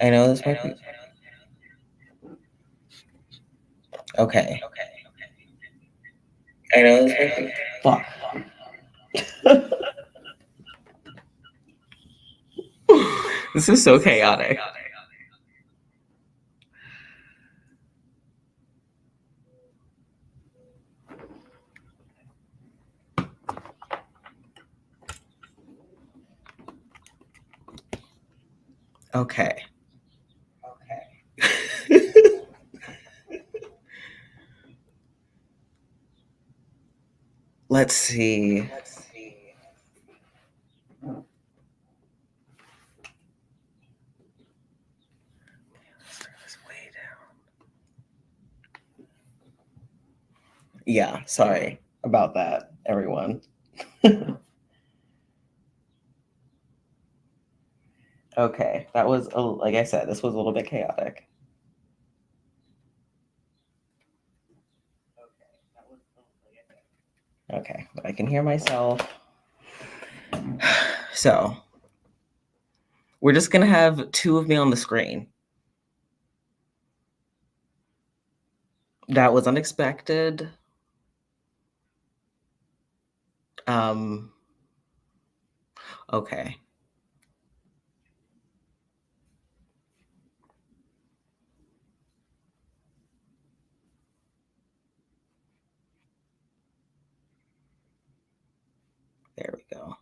I know this might be... Okay. I know this might be... Fuck. This is so chaotic. Okay. Let's see. Yeah, sorry about that, everyone. Okay, that was, like I said, this was a little bit chaotic. Okay, but I can hear myself. So, we're just going to have two of me on the screen. That was unexpected. Okay. There we go.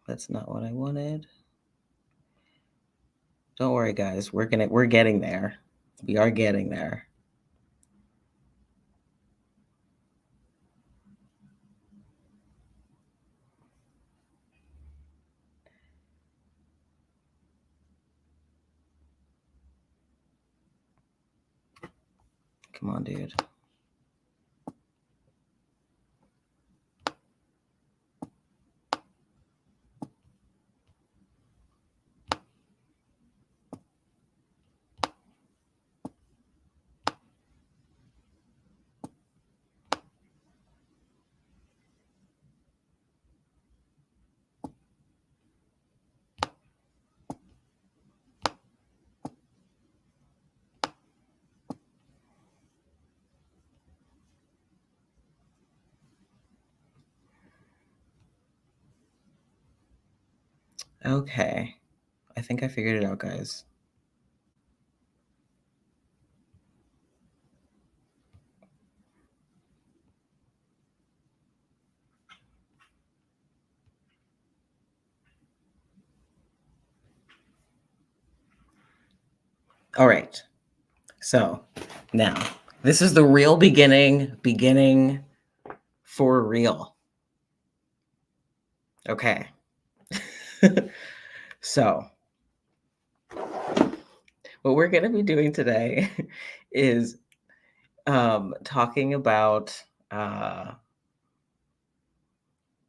That's not what I wanted. Don't worry, guys. We're getting there. We are getting there. Come on, dude. Okay. I think I figured it out, guys. All right. So now this is the real beginning for real. Okay. So what we're going to be doing today is talking about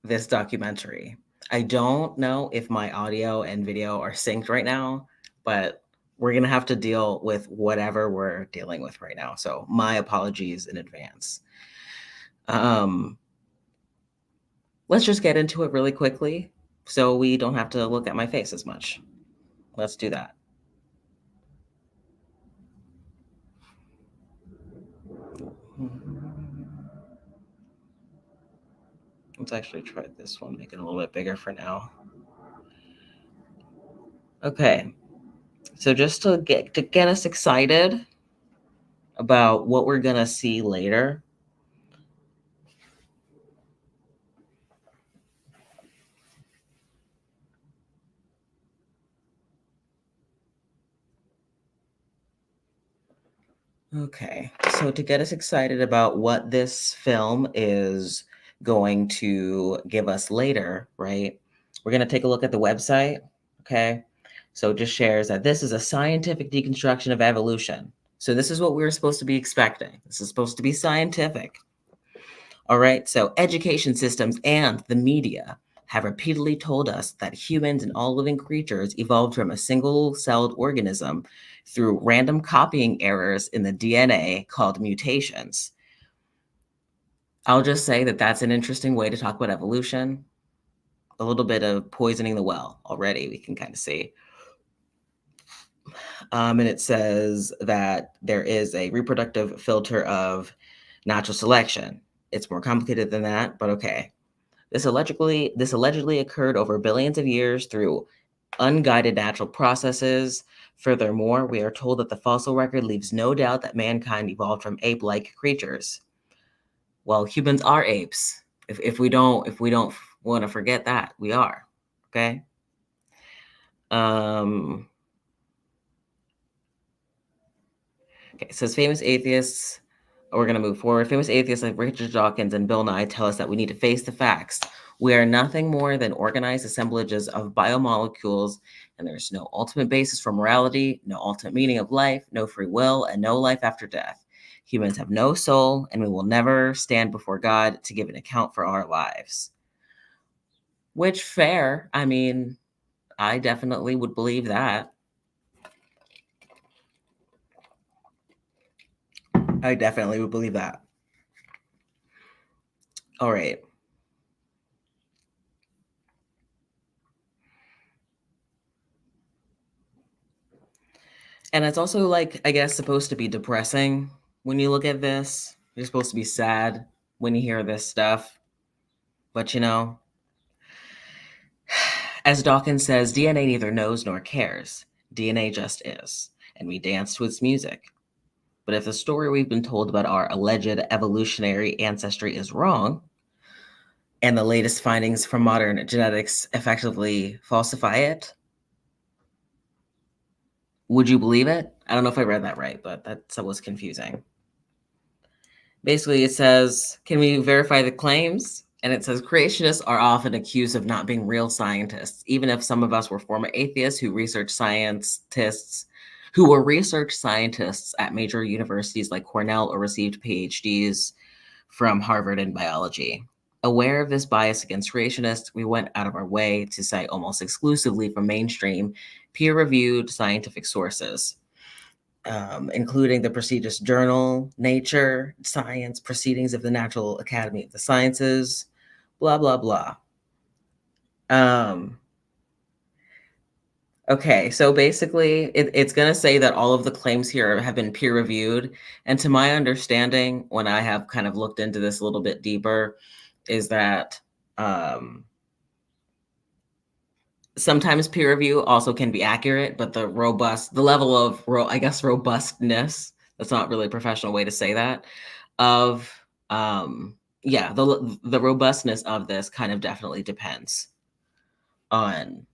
this documentary. I don't know if my audio and video are synced right now, but we're going to have to deal with whatever we're dealing with right now. So my apologies in advance. Let's just get into it really quickly so we don't have to look at my face as much. Let's do that. Let's actually try this one, make it a little bit bigger for now. Okay, so just to get us excited about what we're gonna see later. Okay, so to get us excited about what this film is going to give us later, right? We're going to take a look at the website, okay? So it just shares that this is a scientific deconstruction of evolution. So this is what we were supposed to be expecting. This is supposed to be scientific. All right, so education systems and the media have repeatedly told us that humans and all living creatures evolved from a single-celled organism through random copying errors in the DNA called mutations. I'll just say that that's an interesting way to talk about evolution. A little bit of poisoning the well already, we can kind of see. And it says that there is a reproductive filter of natural selection. It's more complicated than that, but okay. This allegedly occurred over billions of years through unguided natural processes. Furthermore, we are told that the fossil record leaves no doubt that mankind evolved from ape-like creatures. Well, humans are apes. If we don't want to forget that, we are. Okay. Okay, it says famous atheists. We're going to move forward. Famous atheists like Richard Dawkins and Bill Nye tell us that we need to face the facts. We are nothing more than organized assemblages of biomolecules, and there's no ultimate basis for morality, no ultimate meaning of life, no free will, and no life after death. Humans have no soul, and we will never stand before God to give an account for our lives. Which, fair. I mean, I definitely would believe that. I definitely would believe that. All right. And it's also, like, I guess, supposed to be depressing when you look at this. You're supposed to be sad when you hear this stuff. But, you know, as Dawkins says, DNA neither knows nor cares. DNA just is. And we dance to its music. But if the story we've been told about our alleged evolutionary ancestry is wrong, and the latest findings from modern genetics effectively falsify it, would you believe it? I don't know if I read that right, but that was confusing. Basically, it says, can we verify the claims? And it says, creationists are often accused of not being real scientists, even if some of us were former atheists who were research scientists at major universities like Cornell or received PhDs from Harvard in biology. Aware of this bias against creationists, we went out of our way to cite almost exclusively from mainstream, peer-reviewed scientific sources. Including the prestigious journal Nature, Science, Proceedings of the National Academy of the Sciences, blah, blah, blah. Okay, so basically it's going to say that all of the claims here have been peer-reviewed. And to my understanding, when I have kind of looked into this a little bit deeper, is that sometimes peer review also can be accurate, but the level of, robustness, that's not really a professional way to say that, of, the robustness of this kind of definitely depends on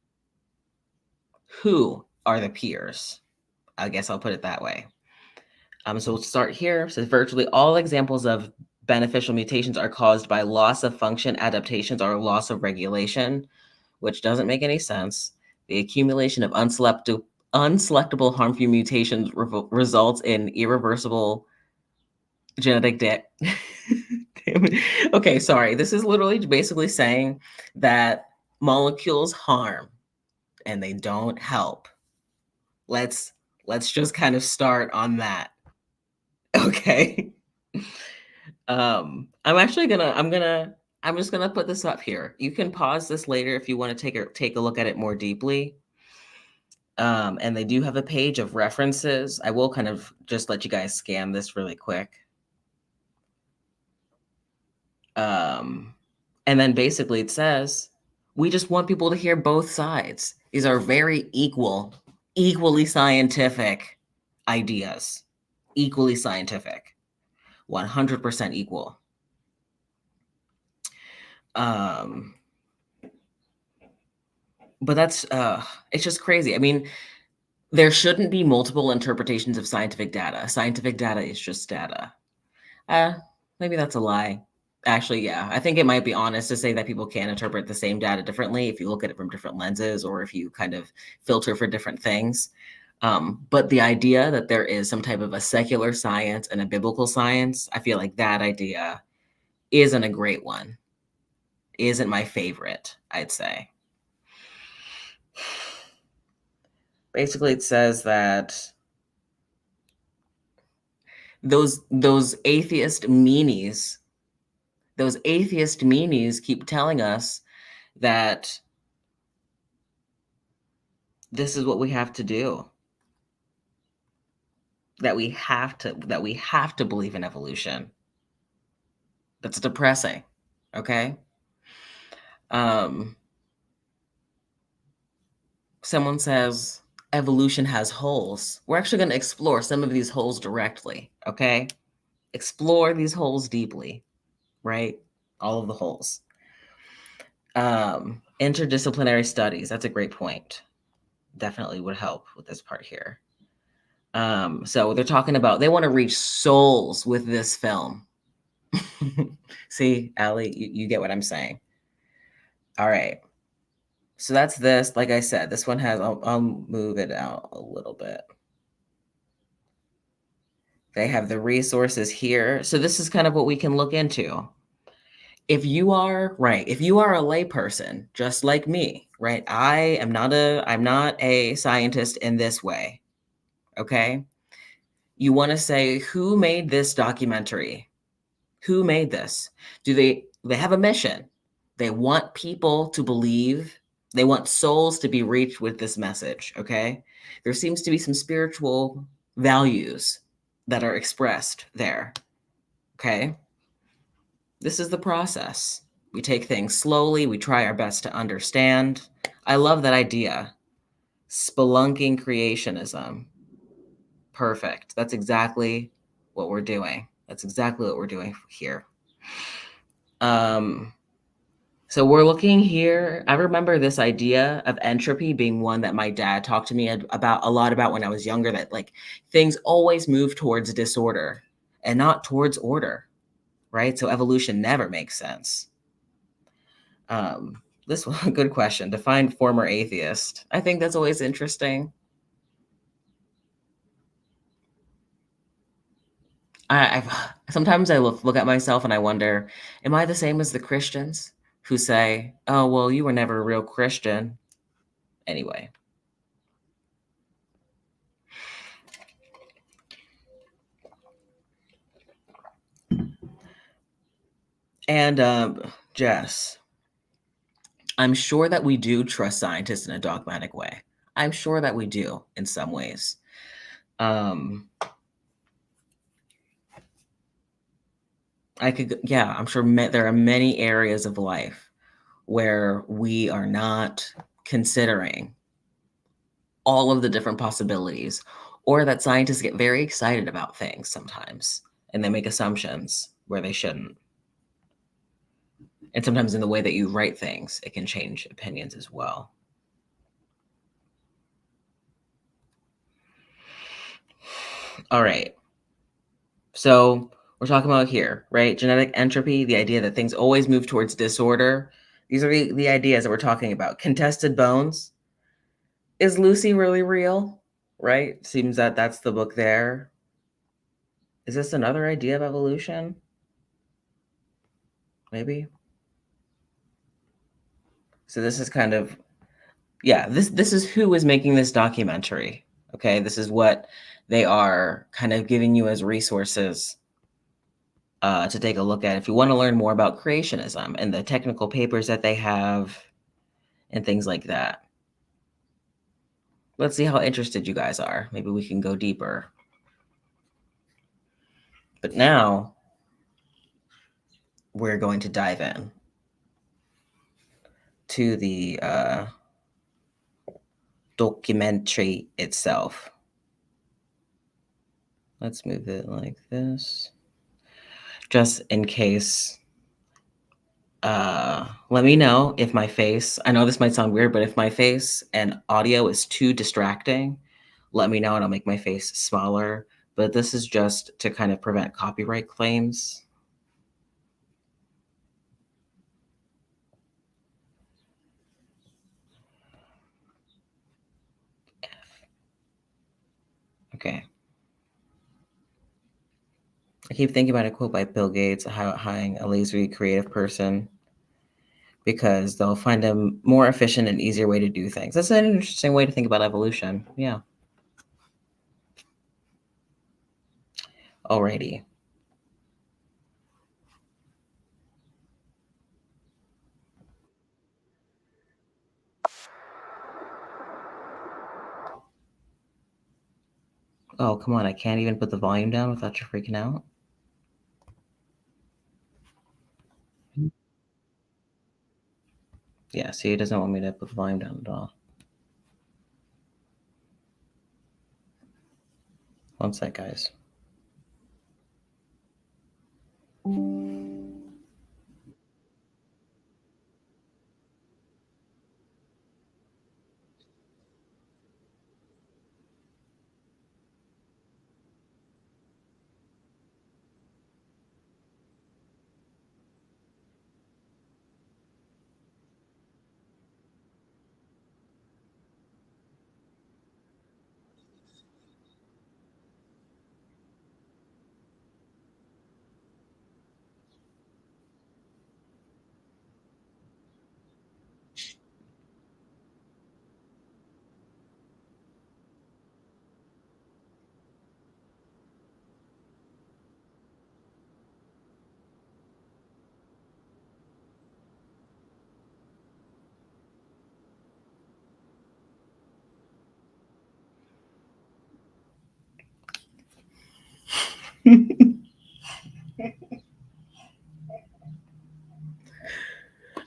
who are the peers. I guess I'll put it that way. So we'll start here. It says virtually all examples of beneficial mutations are caused by loss of function adaptations or loss of regulation, which doesn't make any sense. The accumulation of unselectable harmful mutations results in irreversible genetic debt. Okay, sorry. This is literally basically saying that molecules harm and they don't help. Let's just kind of start on that. Okay. I'm just gonna put this up here. You can pause this later if you want to take a look at it more deeply. And they do have a page of references. I will kind of just let you guys scan this really quick. And then basically it says, we just want people to hear both sides. These are very equally scientific ideas. Equally scientific. 100% equal. But that's, it's just crazy. I mean, there shouldn't be multiple interpretations of scientific data. Scientific data is just data. Maybe that's a lie. Actually, yeah, I think it might be honest to say that people can interpret the same data differently if you look at it from different lenses or if you kind of filter for different things. But the idea that there is some type of a secular science and a biblical science, I feel like that idea isn't a great one. isn't my favorite, I'd say. Basically, it says that those atheist meanies keep telling us that this is what we have to do, that we have to believe in evolution. That's depressing. Okay. Someone says evolution has holes. We're actually going to explore some of these holes directly. Okay. Explore these holes deeply, right? All of the holes. Interdisciplinary studies. That's a great point. Definitely would help with this part here. So they're talking about, they want to reach souls with this film. See, Allie, you get what I'm saying. All right. So that's this. Like I said, this one has, I'll move it out a little bit. They have the resources here. So this is kind of what we can look into. If you are a layperson, just like me, right? I'm not a scientist in this way. Okay. You want to say, who made this documentary? Who made this? Do they have a mission? They want people to believe. They want souls to be reached with this message, okay? There seems to be some spiritual values that are expressed there, okay? This is the process. We take things slowly. We try our best to understand. I love that idea. Spelunking creationism. Perfect. That's exactly what we're doing. That's exactly what we're doing here. So we're looking here. I remember this idea of entropy being one that my dad talked to me about a lot about when I was younger, that like things always move towards disorder and not towards order, right? So evolution never makes sense. This one, good question. Define former atheist. I think that's always interesting. Sometimes I look at myself and I wonder, am I the same as the Christians who say, "Oh, well, you were never a real Christian"? Anyway. And Jess, I'm sure that we do trust scientists in a dogmatic way. I'm sure that we do in some ways. I'm sure there are many areas of life where we are not considering all of the different possibilities, or that scientists get very excited about things sometimes and they make assumptions where they shouldn't. And sometimes in the way that you write things, it can change opinions as well. All right. So we're talking about here, right? Genetic entropy, the idea that things always move towards disorder. These are the ideas that we're talking about. Contested bones. Is Lucy really real? Right? Seems that that's the book there. Is this another idea of evolution? Maybe. So this is kind of, yeah, this is who is making this documentary. Okay, this is what they are kind of giving you as resources to take a look at if you want to learn more about creationism and the technical papers that they have and things like that. Let's see how interested you guys are. Maybe we can go deeper. But now we're going to dive in to the documentary itself. Let's move it like this, just in case. Let me know if my face, I know this might sound weird, but if my face and audio is too distracting, let me know and I'll make my face smaller. But this is just to kind of prevent copyright claims. Okay. I keep thinking about a quote by Bill Gates, how hiring a lazy creative person. because they'll find a more efficient and easier way to do things. That's an interesting way to think about evolution. Yeah. Alrighty. Oh, come on. I can't even put the volume down without you freaking out. Yeah, see, it doesn't want me to put the volume down at all. One sec, guys.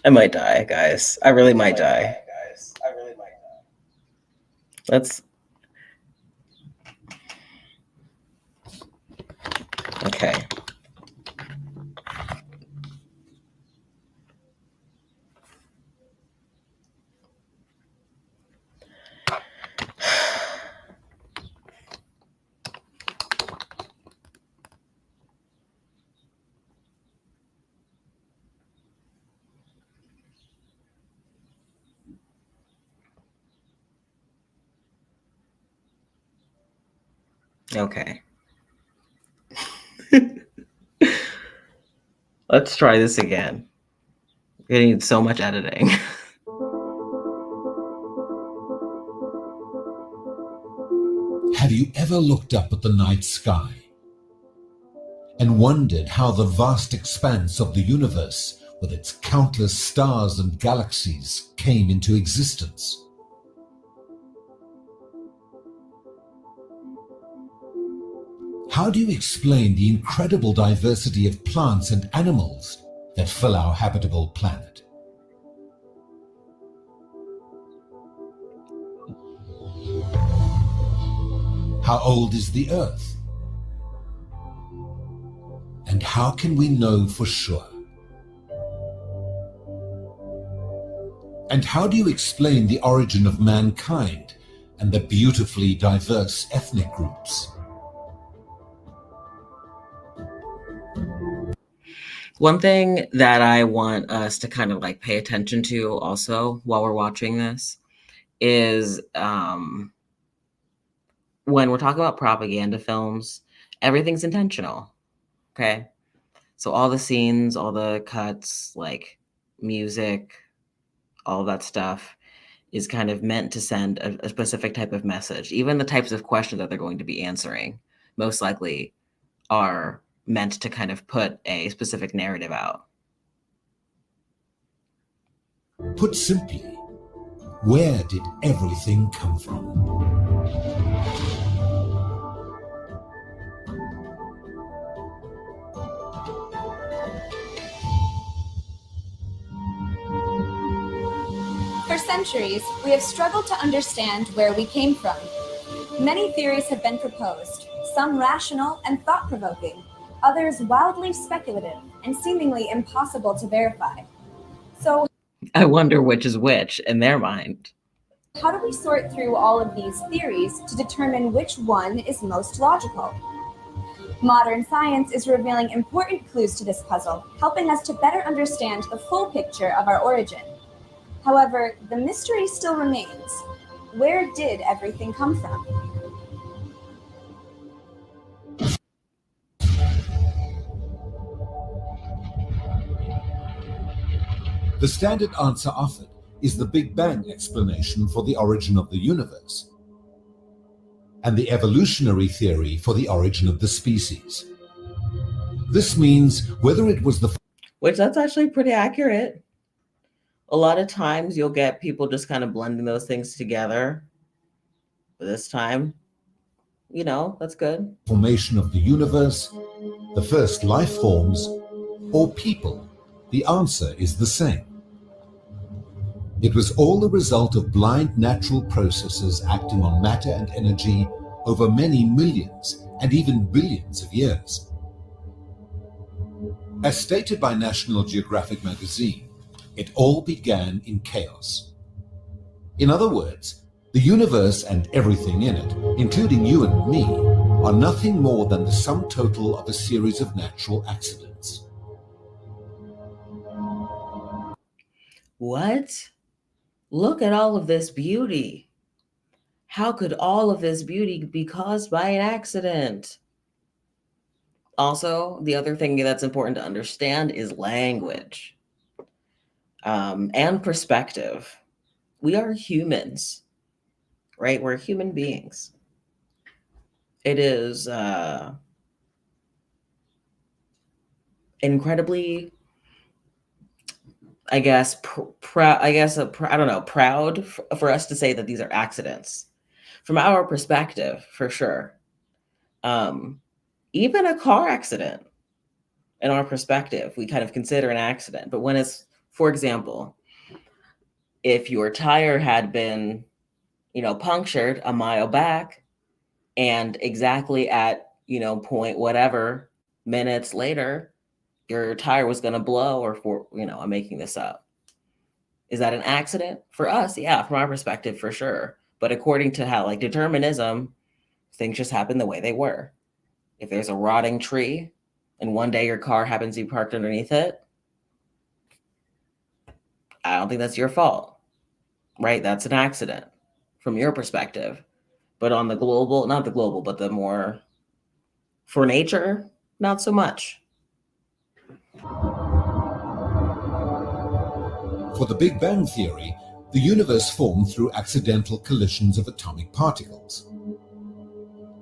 I might die, guys. I really might die. Let's. Okay. Okay. Let's try this again. We need so much editing. Have you ever looked up at the night sky and wondered how the vast expanse of the universe, with its countless stars and galaxies, came into existence? How do you explain the incredible diversity of plants and animals that fill our habitable planet? How old is the Earth? And how can we know for sure? And how do you explain the origin of mankind and the beautifully diverse ethnic groups? One thing that I want us to kind of like pay attention to also while we're watching this is when we're talking about propaganda films, everything's intentional. Okay. So all the scenes, all the cuts, like music, all that stuff is kind of meant to send a specific type of message. Even the types of questions that they're going to be answering most likely are meant to kind of put a specific narrative out. Put simply, where did everything come from? For centuries, we have struggled to understand where we came from. Many theories have been proposed, some rational and thought-provoking, others wildly speculative and seemingly impossible to verify. So, I wonder which is which in their mind. how do we sort through all of these theories to determine which one is most logical? Modern science is revealing important clues to this puzzle, helping us to better understand the full picture of our origin. However, the mystery still remains. Where did everything come from? The The standard answer offered is the Big Bang explanation for the origin of the universe, and the evolutionary theory for the origin of the species. This means whether it was the... Which that's actually pretty accurate. A lot of times you'll get people just kind of blending those things together. But this time, you know, that's good. Formation of the universe, the first life forms, or people, the answer is the same. It was all the result of blind natural processes acting on matter and energy over many millions and even billions of years. As stated by National Geographic magazine, it all began in chaos. In other words, the universe and everything in it, including you and me, are nothing more than the sum total of a series of natural accidents. What? Look at all of this beauty. How could all of this beauty be caused by an accident? Also, the other thing that's important to understand is language and perspective. We are humans, right? We're human beings. It is incredibly, I guess, proud for us to say that these are accidents from our perspective, for sure. Even a car accident, in our perspective, we kind of consider an accident. But when it's, for example, if your tire had been, punctured a mile back, and exactly at, point whatever minutes later, your tire was going to blow, or I'm making this up. Is that an accident? For us, yeah, from our perspective, for sure. But according to how, determinism, things just happen the way they were. If there's a rotting tree and one day your car happens to be parked underneath it, I don't think that's your fault, right? That's an accident from your perspective. But on the global, not the global, but the more for nature, not so much. For the Big Bang Theory, the universe formed through accidental collisions of atomic particles.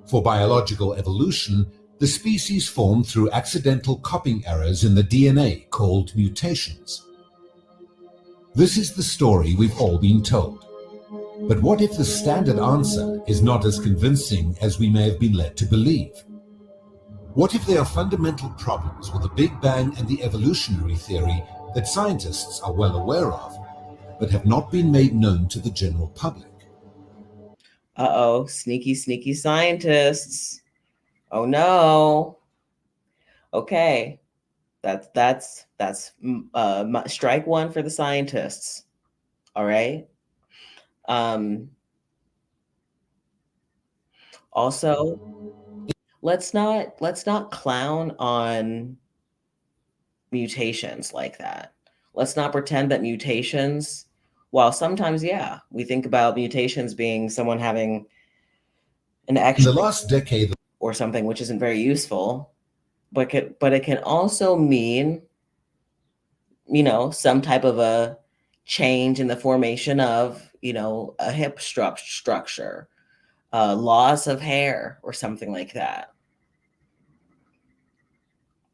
For biological evolution, the species formed through accidental copying errors in the DNA called mutations. This is the story we've all been told. But what if the standard answer is not as convincing as we may have been led to believe? What if there are fundamental problems with the Big Bang and the evolutionary theory that scientists are well aware of, but have not been made known to the general public? Uh-oh, sneaky, sneaky scientists. Oh no. Okay, that's strike one for the scientists. All right. Also, let's not clown on mutations like that. Let's not pretend that mutations, while sometimes, yeah, we think about mutations being someone having an extra In the last decade or something, which isn't very useful, but it can also mean, some type of a change in the formation of, a hip structure, loss of hair, or something like that.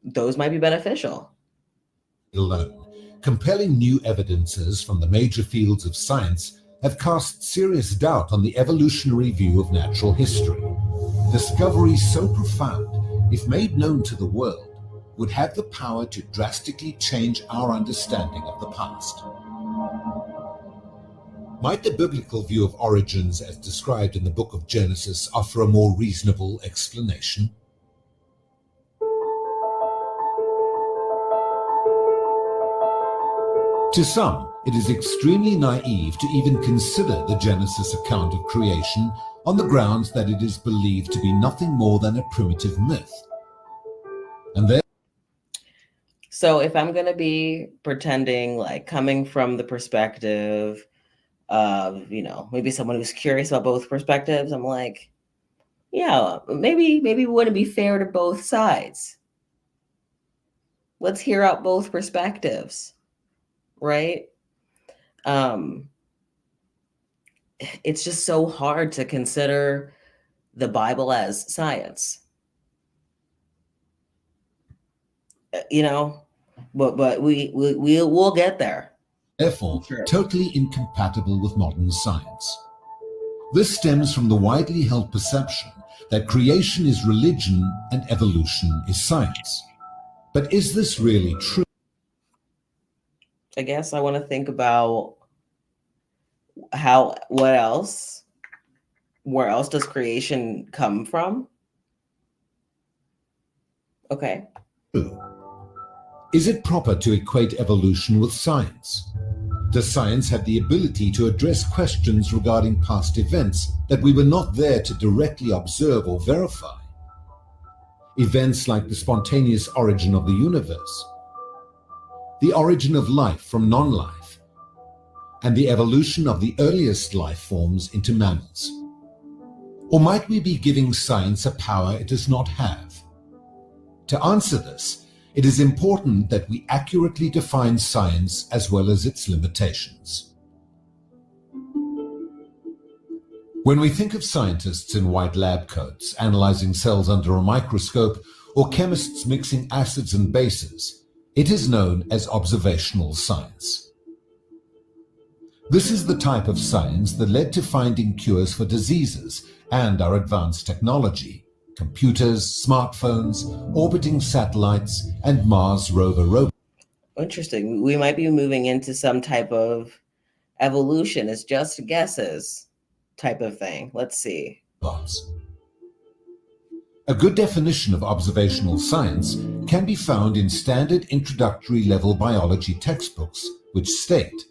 Those might be beneficial. alone, compelling new evidences from the major fields of science have cast serious doubt on the evolutionary view of natural history. Discoveries so profound, if made known to the world, would have the power to drastically change our understanding of the past. Might the biblical view of origins as described in the book of Genesis offer a more reasonable explanation? To some, it is extremely naive to even consider the Genesis account of creation on the grounds that it is believed to be nothing more than a primitive myth. So if I'm going to be pretending coming from the perspective of, maybe someone who's curious about both perspectives, I'm like, yeah, maybe we wouldn't be fair to both sides. Let's hear out both perspectives. right? Um, it's just so hard to consider the Bible as science, you know, but we'll get there. Therefore, Sure. totally incompatible with modern science. This stems from the widely held perception that creation is religion and evolution is science. But is this really true? I guess I want to think about where else does creation come from? Okay. Is it proper to equate evolution with science? Does science have the ability to address questions regarding past events that we were not there to directly observe or verify? Events like the spontaneous origin of the universe, the origin of life from non-life, and the evolution of the earliest life forms into mammals. Or might we be giving science a power it does not have? To answer this, it is important that we accurately define science as well as its limitations. When we think of scientists in white lab coats analyzing cells under a microscope, or chemists mixing acids and bases, it is known as observational science. This is the type of science that led to finding cures for diseases and our advanced technology: computers, smartphones, orbiting satellites, and Mars rover robots. Interesting. We might be moving into some type of evolution is just guesses type of thing. Let's see. A good definition of observational science can be found in standard introductory level biology textbooks, which state,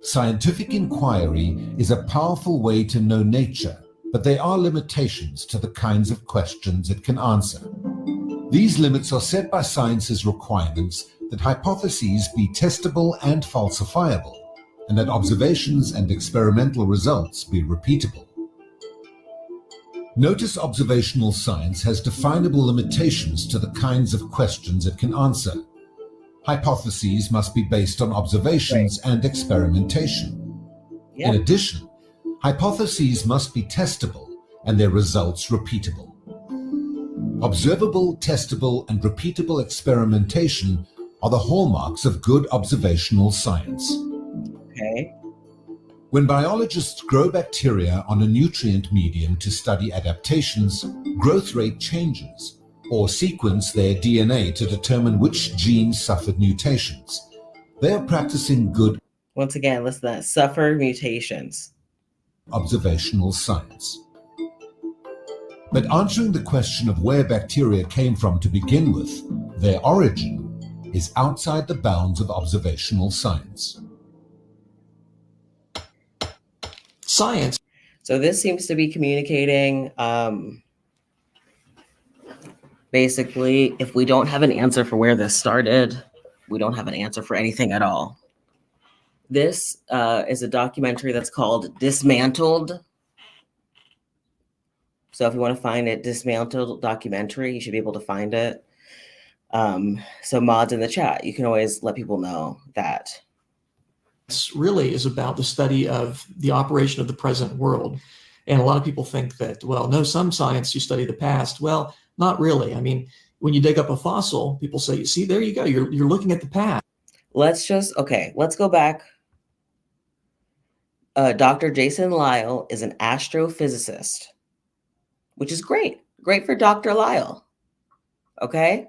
"Scientific inquiry is a powerful way to know nature, but there are limitations to the kinds of questions it can answer. These limits are set by science's requirements that hypotheses be testable and falsifiable, and that observations and experimental results be repeatable." Notice observational science has definable limitations to the kinds of questions it can answer. Hypotheses must be based on observations and experimentation. Yep. In addition, hypotheses must be testable and their results repeatable. Observable, testable, and repeatable experimentation are the hallmarks of good observational science. Okay. When biologists grow bacteria on a nutrient medium to study adaptations, growth rate changes, or sequence their DNA to determine which genes suffered mutations. They are practicing good, Once again, listen to that. Suffer mutations. Observational science. But answering the question of where bacteria came from to begin with, their origin, is outside the bounds of observational science. Science. So this seems to be communicating, basically, if we don't have an answer for where this started, we don't have an answer for anything at all. This is a documentary that's called Dismantled. So if you want to find it, Dismantled documentary, you should be able to find it. So mods in the chat, you can always let people know that. This really is about the study of the operation of the present world. And a lot of people think that, well, no, some science, you study the past. Well, not really. I mean, when you dig up a fossil, people say, see, there you go. You're looking at the past. Let's go back. Dr. Jason Lyle is an astrophysicist, which is great. Great for Dr. Lyle. Okay.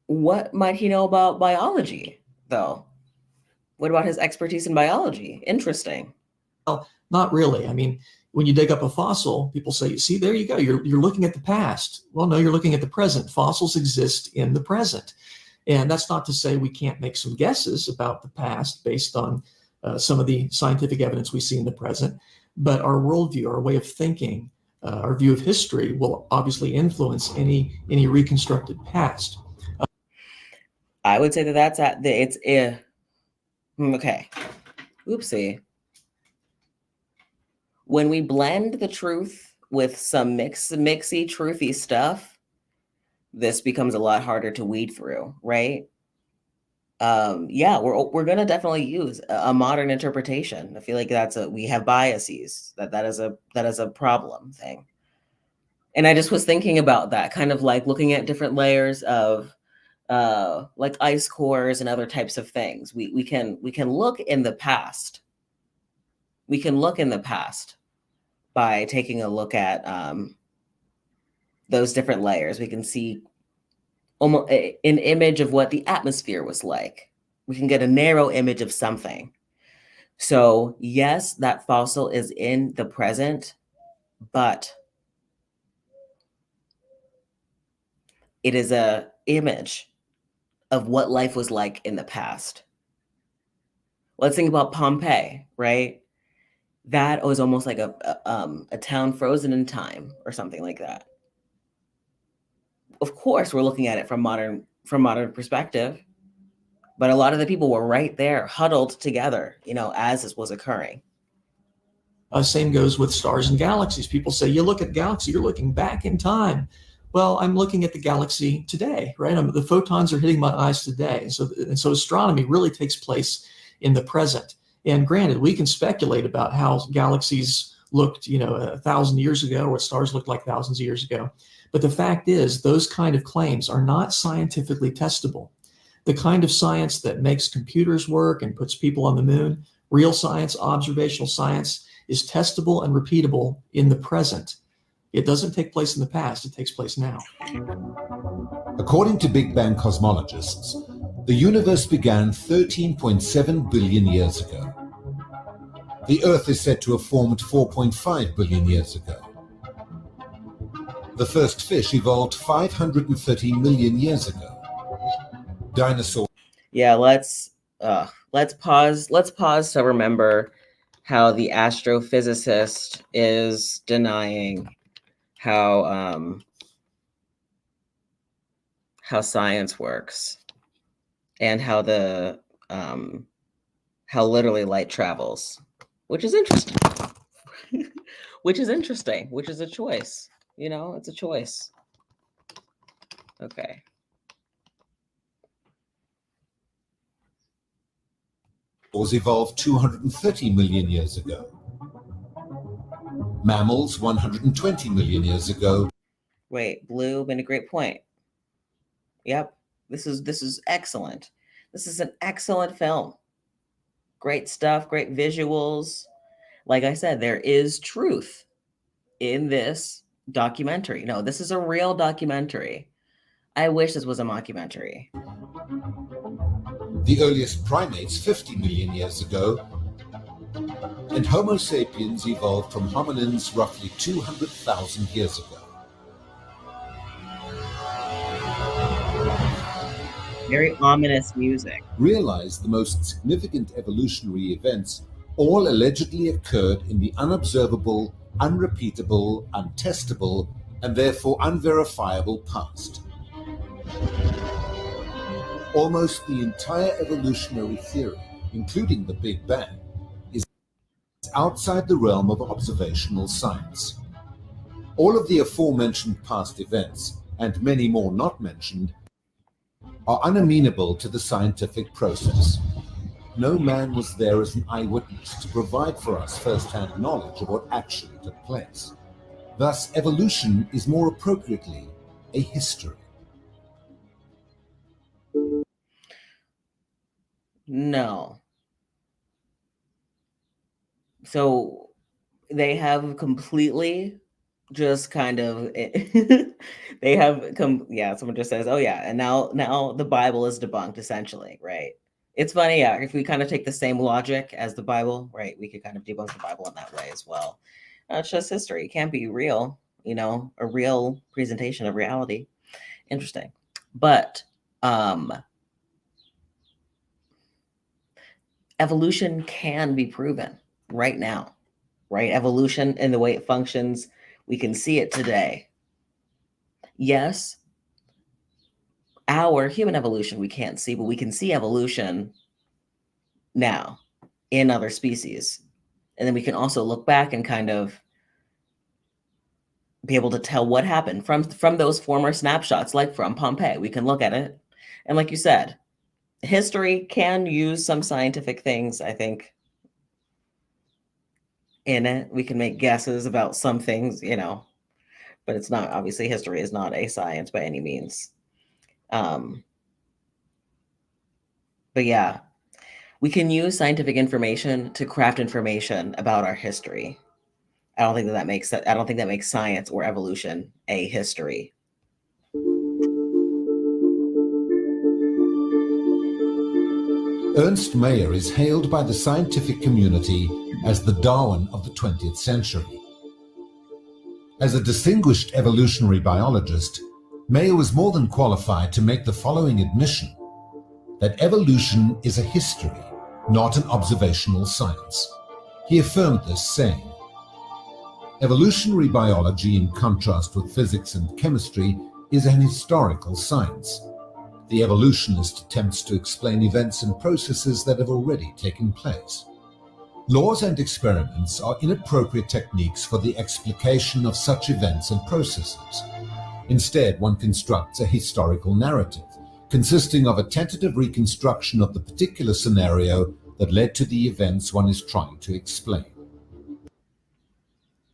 What might he know about biology, though? What about his expertise in biology? Interesting. Well, not really. I mean, when you dig up a fossil, people say, see, there you go. You're looking at the past. Well, no, you're looking at the present. Fossils exist in the present. And that's not to say we can't make some guesses about the past based on some of the scientific evidence we see in the present. But our worldview, our way of thinking, our view of history will obviously influence any reconstructed past. I would say that's okay. Oopsie. When we blend the truth with some mixy, truthy stuff, this becomes a lot harder to weed through, right? yeah, we're gonna definitely use a modern interpretation. I feel like we have biases, that is a problem thing. And I just was thinking about that, kind of like looking at different layers of like ice cores and other types of things. We can look in the past. We can look in the past by taking a look at those different layers. We can see almost an image of what the atmosphere was like. We can get a narrow image of something. So yes, that fossil is in the present, but it is a image of what life was like in the past. Let's think about Pompeii, right? That was almost like a town frozen in time or something like that. Of course, we're looking at it from modern perspective, but a lot of the people were right there, huddled together, as this was occurring. Same goes with stars and galaxies. People say, you look at galaxy, you're looking back in time. Well, I'm looking at the galaxy today, right? The photons are hitting my eyes today. And so astronomy really takes place in the present. And granted, we can speculate about how galaxies looked, 1,000 years ago, or what stars looked like thousands of years ago. But the fact is, those kind of claims are not scientifically testable. The kind of science that makes computers work and puts people on the moon, real science, observational science, is testable and repeatable in the present. It doesn't take place in the past, it takes place now. According to Big Bang cosmologists, the universe began 13.7 billion years ago. The Earth is said to have formed 4.5 billion years ago. The first fish evolved 530 million years ago. Dinosaurs. Yeah, let's pause. Let's pause to remember how the astrophysicist is denying how science works, and how how literally light travels, which is interesting. Which is interesting, which is a choice. It's a choice. Okay. Evolved 230 million years ago. Mammals 120 million years ago. Wait, Blue made a great point. Yep. This is excellent. This is an excellent film. Great stuff, great visuals. Like I said, there is truth in this documentary. No, this is a real documentary. I wish this was a mockumentary. The earliest primates 50 million years ago, and Homo sapiens evolved from hominins roughly 200,000 years ago. Very ominous music. Realize the most significant evolutionary events all allegedly occurred in the unobservable, unrepeatable, untestable, and therefore unverifiable past. Almost the entire evolutionary theory, including the Big Bang, is outside the realm of observational science. All of the aforementioned past events, and many more not mentioned, are unamenable to the scientific process. No man was there as an eyewitness to provide for us first-hand knowledge of what actually took place. Thus, evolution is more appropriately a history. No. So they have completely just kind of they have someone just says, oh yeah, and now the Bible is debunked, essentially, right? It's funny, yeah, if we kind of take the same logic as the Bible, right, we could kind of debunk the Bible in that way as well. It's just history. It can't be real, a real presentation of reality. Interesting. But evolution can be proven right now, right? Evolution and the way it functions, we can see it today. Yes, our human evolution we can't see, but we can see evolution now in other species. And then we can also look back and kind of be able to tell what happened from those former snapshots, like from Pompeii. We can look at it. And like you said, history can use some scientific things, I think, in it. We can make guesses about some things, but it's not, obviously history is not a science by any means. But yeah, we can use scientific information to craft information about our history. I don't think that makes science or evolution a history. Ernst Mayr is hailed by the scientific community as the Darwin of the 20th century. As a distinguished evolutionary biologist, Mayr was more than qualified to make the following admission: that evolution is a history, not an observational science. He affirmed this, saying, "Evolutionary biology, in contrast with physics and chemistry, is an historical science. The evolutionist attempts to explain events and processes that have already taken place. Laws and experiments are inappropriate techniques for the explication of such events and processes. Instead, one constructs a historical narrative, consisting of a tentative reconstruction of the particular scenario that led to the events one is trying to explain."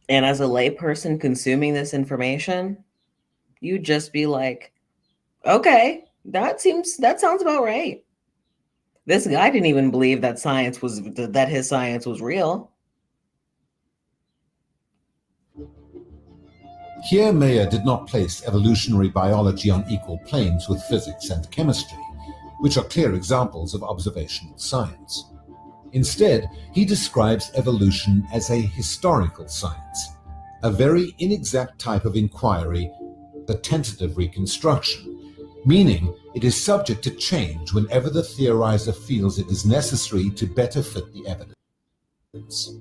And as a layperson consuming this information, you'd just be like, okay, that sounds about right. This guy didn't even believe that his science was real. Here, Mayr did not place evolutionary biology on equal planes with physics and chemistry, which are clear examples of observational science. Instead, he describes evolution as a historical science, a very inexact type of inquiry, the tentative reconstruction, meaning it is subject to change whenever the theorizer feels it is necessary to better fit the evidence.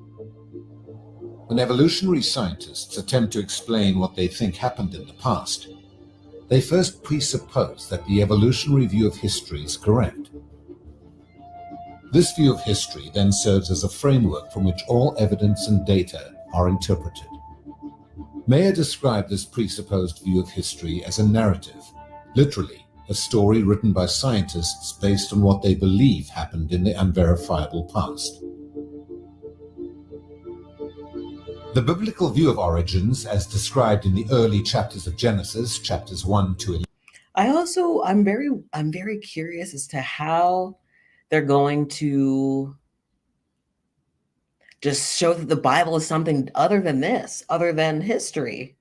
When evolutionary scientists attempt to explain what they think happened in the past, they first presuppose that the evolutionary view of history is correct. This view of history then serves as a framework from which all evidence and data are interpreted. Mayr described this presupposed view of history as a narrative, literally a story written by scientists based on what they believe happened in the unverifiable past. The biblical view of origins, as described in the early chapters of Genesis, chapters 1 to 11. I'm very curious as to how they're going to just show that the Bible is something other than this, other than history.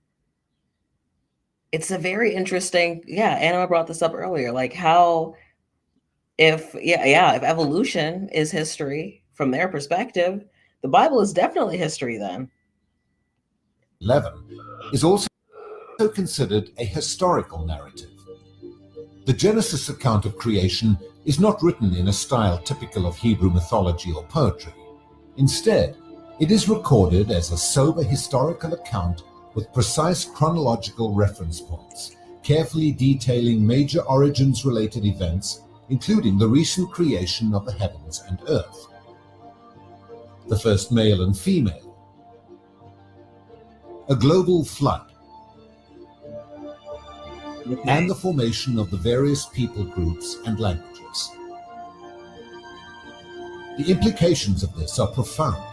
It's a very interesting, Anna brought this up earlier, like how if evolution is history from their perspective, the Bible is definitely history then. 11 is also considered a historical narrative. The Genesis account of creation is not written in a style typical of Hebrew mythology or poetry. Instead, it is recorded as a sober historical account with precise chronological reference points, carefully detailing major origins-related events, including the recent creation of the heavens and earth, the first male and female, a global flood, and the formation of the various people groups and languages. The implications of this are profound.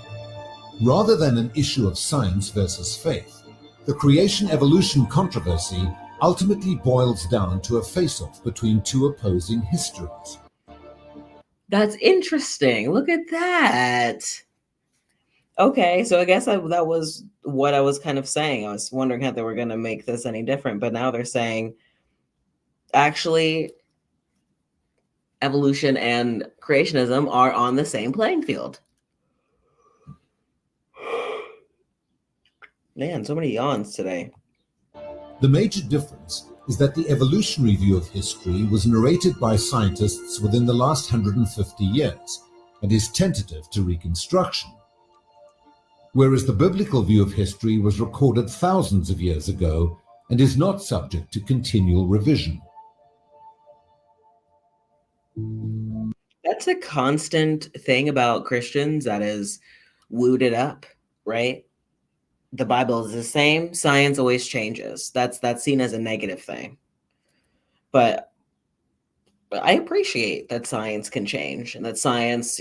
Rather than an issue of science versus faith, the creation-evolution controversy ultimately boils down to a face-off between two opposing histories. That's interesting. Look at that. Okay, so I guess that was what I was kind of saying. I was wondering how they were going to make this any different, but now they're saying actually evolution and creationism are on the same playing field. Man, so many yawns today. The major difference is that the evolutionary view of history was narrated by scientists within the last 150 years and is tentative to reconstruction, whereas the biblical view of history was recorded thousands of years ago and is not subject to continual revision. That's a constant thing about Christians that is wooed it up, right? The Bible is the same, science always changes. That's seen as a negative thing. But I appreciate that science can change and that science,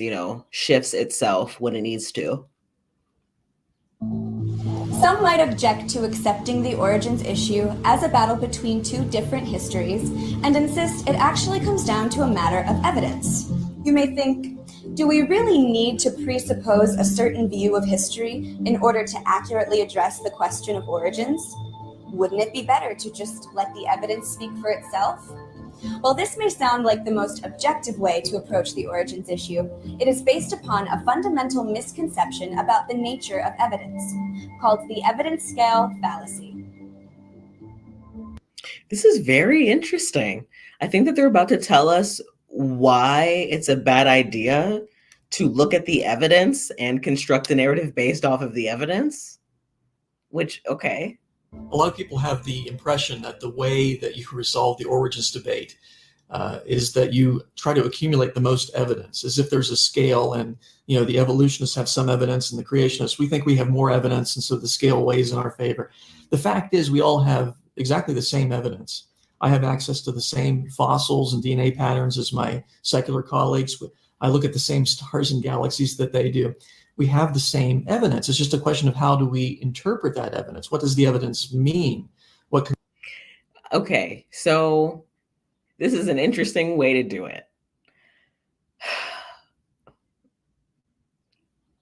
shifts itself when it needs to. Some might object to accepting the origins issue as a battle between two different histories and insist it actually comes down to a matter of evidence. You may think, do we really need to presuppose a certain view of history in order to accurately address the question of origins? Wouldn't it be better to just let the evidence speak for itself? While this may sound like the most objective way to approach the origins issue, it is based upon a fundamental misconception about the nature of evidence, called the evidence scale fallacy. This is very interesting. I think that they're about to tell us why it's a bad idea to look at the evidence and construct a narrative based off of the evidence, which, okay. A lot of people have the impression that the way that you resolve the origins debate is that you try to accumulate the most evidence, as if there's a scale, and the evolutionists have some evidence and the creationists, we think we have more evidence, and so the scale weighs in our favor. The fact is we all have exactly the same evidence. I have access to the same fossils and DNA patterns as my secular colleagues. I look at the same stars and galaxies that they do. We have the same evidence. It's just a question of how do we interpret that evidence? What does the evidence mean? Okay, so this is an interesting way to do it.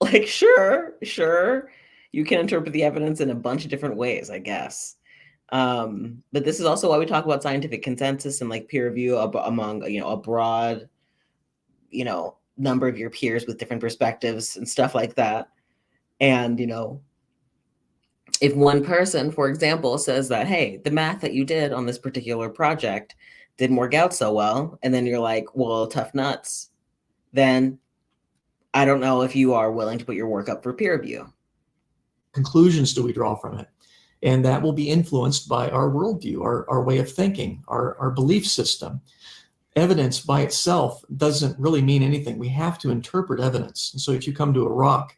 Like, sure, you can interpret the evidence in a bunch of different ways, I guess. But this is also why we talk about scientific consensus and like peer review among, a broad, number of your peers with different perspectives and stuff like that. And, if one person, for example, says that, hey, the math that you did on this particular project didn't work out so well, and then you're like, well, tough nuts, then I don't know if you are willing to put your work up for peer review. Conclusions do we draw from it? And that will be influenced by our worldview, our way of thinking, our belief system. Evidence by itself doesn't really mean anything. We have to interpret evidence. And so if you come to a rock,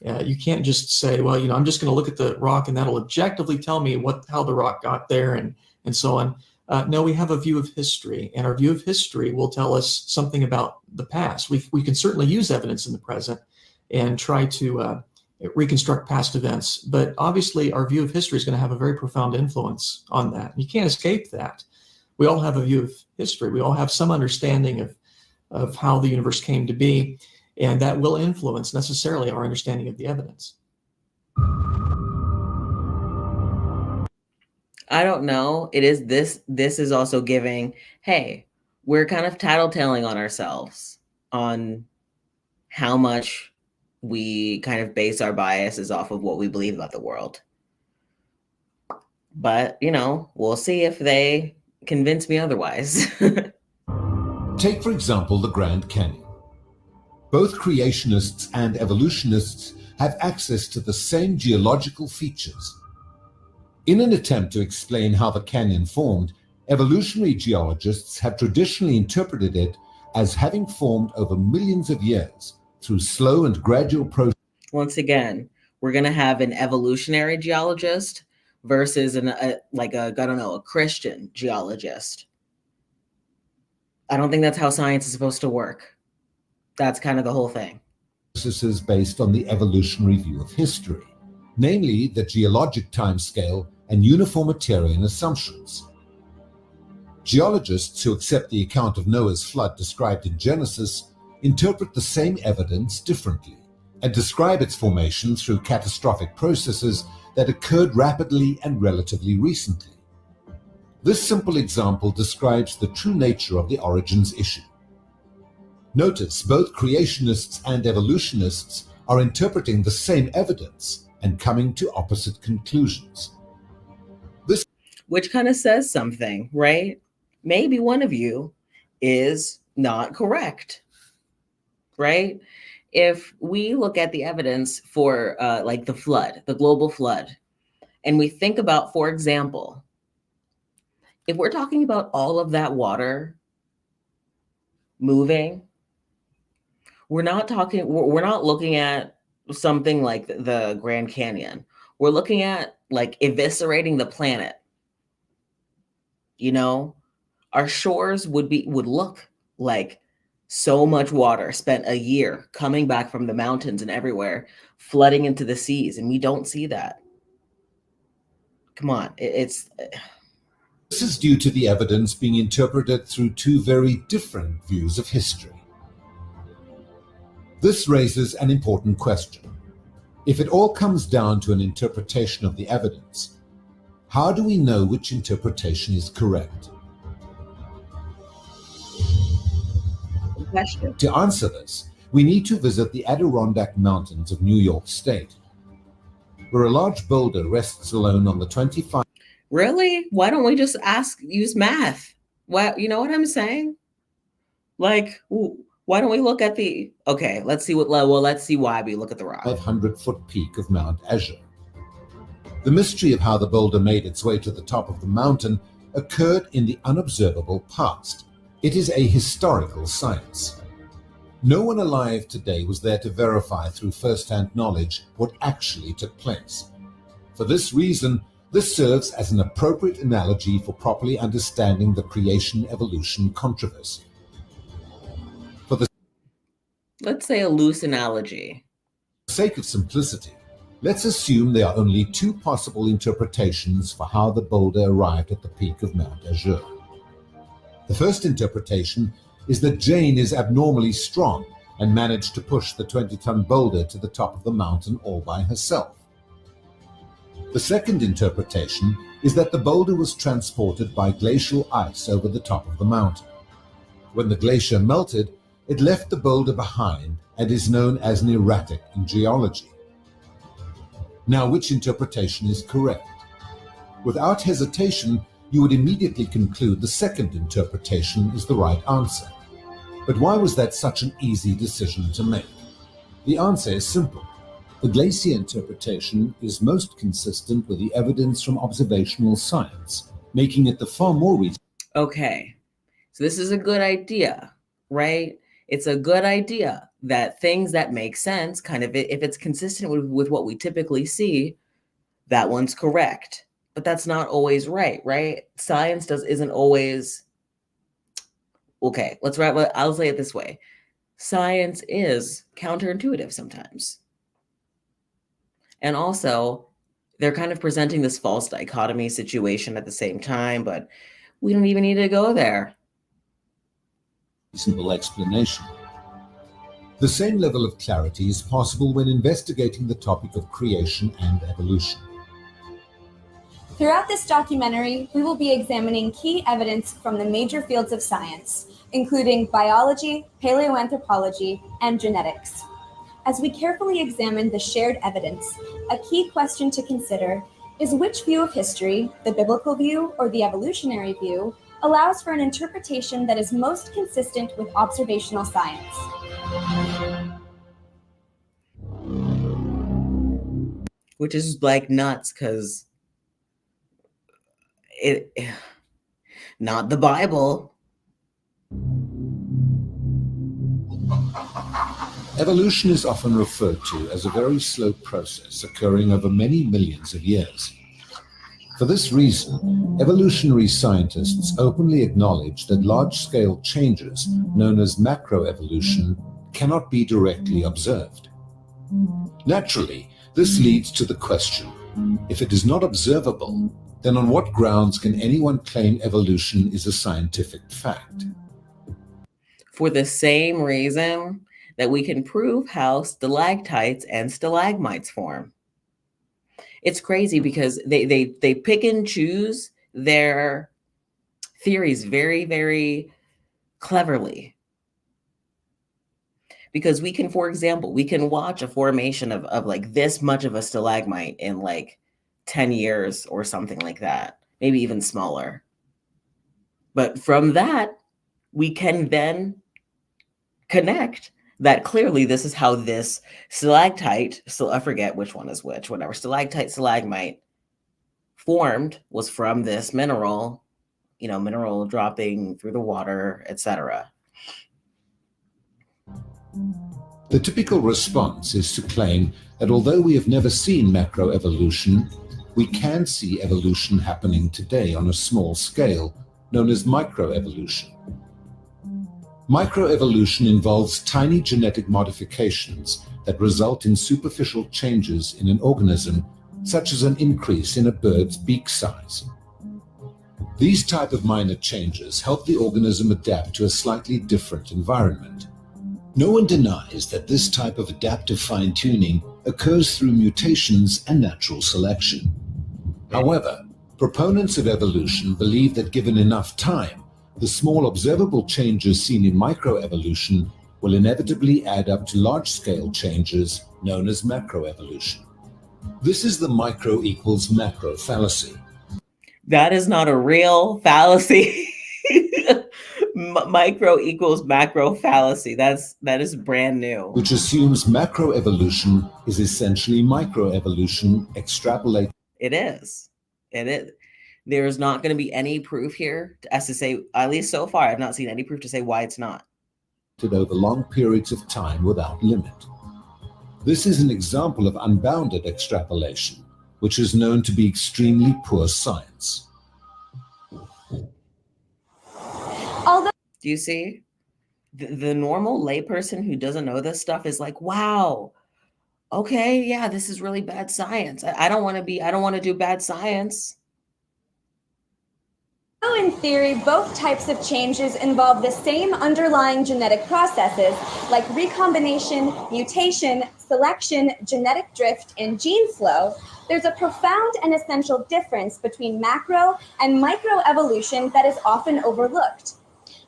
you can't just say, well, I'm just going to look at the rock and that'll objectively tell me how the rock got there and so on. No, we have a view of history, and our view of history will tell us something about the past. We can certainly use evidence in the present and try to reconstruct past events, but obviously our view of history is going to have a very profound influence on that. You can't escape that. We all have a view of history. We all have some understanding of how the universe came to be, and that will influence necessarily our understanding of the evidence. I don't know. It is this is also giving, hey, we're kind of tattletaling on ourselves on how much we kind of base our biases off of what we believe about the world. But, we'll see if they convince me otherwise. Take, for example, the Grand Canyon. Both creationists and evolutionists have access to the same geological features. In an attempt to explain how the canyon formed, evolutionary geologists have traditionally interpreted it as having formed over millions of years through slow and gradual processes. Once again, we're going to have an evolutionary geologist versus a Christian geologist. I don't think that's how science is supposed to work. That's kind of the whole thing. Processes based on the evolutionary view of history, namely the geologic timescale and uniformitarian assumptions. Geologists who accept the account of Noah's flood described in Genesis interpret the same evidence differently and describe its formation through catastrophic processes that occurred rapidly and relatively recently. This simple example describes the true nature of the origins issue. Notice both creationists and evolutionists are interpreting the same evidence and coming to opposite conclusions. Which kind of says something, right? Maybe one of you is not correct, right? If we look at the evidence for like the flood, the global flood, and we think about, for example, if we're talking about all of that water moving, we're not looking at something like the Grand Canyon. We're looking at like eviscerating the planet. Our shores would look like so much water, spent a year coming back from the mountains and everywhere, flooding into the seas, and we don't see that. Come on, it's This is due to the evidence being interpreted through two very different views of history. This raises an important question. If it all comes down to an interpretation of the evidence, how do we know which interpretation is correct? question. To answer this, we need to visit the Adirondack Mountains of New York State, where a large boulder rests alone on the 25. Really? Why don't we just use math? Why, you know what I'm saying? Like, why don't we look at the, okay, let's see let's see why we look at the rock. 500-foot peak of Mount Azure. The mystery of how the boulder made its way to the top of the mountain occurred in the unobservable past. It is a historical science. No one alive today was there to verify through first-hand knowledge what actually took place. For this reason, this serves as an appropriate analogy for properly understanding the creation-evolution controversy. Let's say a loose analogy. For the sake of simplicity, let's assume there are only two possible interpretations for how the boulder arrived at the peak of Mount Azure. The first interpretation is that Jane is abnormally strong and managed to push the 20-ton boulder to the top of the mountain all by herself. The second interpretation is that the boulder was transported by glacial ice over the top of the mountain. When the glacier melted, it left the boulder behind and is known as an erratic in geology. Now, which interpretation is correct? Without hesitation, you would immediately conclude the second interpretation is the right answer. But why was that such an easy decision to make? The answer is simple. The glacier interpretation is most consistent with the evidence from observational science, making it the far more reasonable. Okay, so this is a good idea, right? It's a good idea that things that make sense, kind of, if it's consistent with what we typically see, that one's correct. But that's not always right? Science isn't always, okay, I'll say it this way. Science is counterintuitive sometimes. And also, they're kind of presenting this false dichotomy situation at the same time, but we don't even need to go there. Reasonable explanation. The same level of clarity is possible when investigating the topic of creation and evolution. Throughout this documentary, we will be examining key evidence from the major fields of science, including biology, paleoanthropology, and genetics. As we carefully examine the shared evidence, a key question to consider is which view of history, the biblical view or the evolutionary view, allows for an interpretation that is most consistent with observational science. Which is like nuts, because not the Bible. Evolution is often referred to as a very slow process occurring over many millions of years. For this reason, evolutionary scientists openly acknowledge that large-scale changes, known as macroevolution, cannot be directly observed. Naturally, this leads to the question, if it is not observable, then on what grounds can anyone claim evolution is a scientific fact? For the same reason that we can prove how stalactites and stalagmites form. It's crazy because they pick and choose their theories very, very cleverly. Because we can, for example, we can watch a formation of like this much of a stalagmite in like 10 years or something like that, maybe even smaller. But from that, we can then connect that clearly this is how this stalactite, so I forget which one is which, whatever, stalactite, stalagmite formed was from this mineral, mineral dropping through the water, etc. The typical response is to claim that although we have never seen macroevolution, we can see evolution happening today on a small scale, known as microevolution. Microevolution involves tiny genetic modifications that result in superficial changes in an organism, such as an increase in a bird's beak size. These type of minor changes help the organism adapt to a slightly different environment. No one denies that this type of adaptive fine-tuning occurs through mutations and natural selection. However, proponents of evolution believe that given enough time, the small observable changes seen in microevolution will inevitably add up to large-scale changes known as macroevolution. This is the micro equals macro fallacy. That is not a real fallacy. Micro equals macro fallacy. That is brand new. Which assumes macroevolution is essentially microevolution extrapolated. It is. It is. There is not going to be any proof here as to say, at least so far, I've not seen any proof to say why it's not. Over long periods of time without limit. This is an example of unbounded extrapolation, which is known to be extremely poor science. Although, do you see? The normal layperson who doesn't know this stuff is like, wow, okay, yeah, this is really bad science. I don't want to do bad science. in theory, both types of changes involve the same underlying genetic processes like recombination, mutation, selection, genetic drift, and gene flow, there's a profound and essential difference between macro and microevolution that is often overlooked.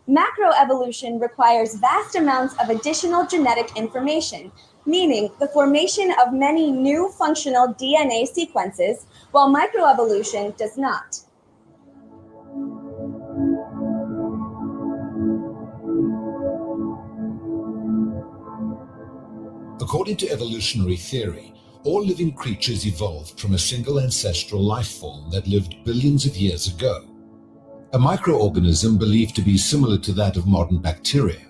Macroevolution requires vast amounts of additional genetic information, meaning the formation of many new functional DNA sequences, while microevolution does not. According to evolutionary theory, all living creatures evolved from a single ancestral life form that lived billions of years ago. A microorganism believed to be similar to that of modern bacteria.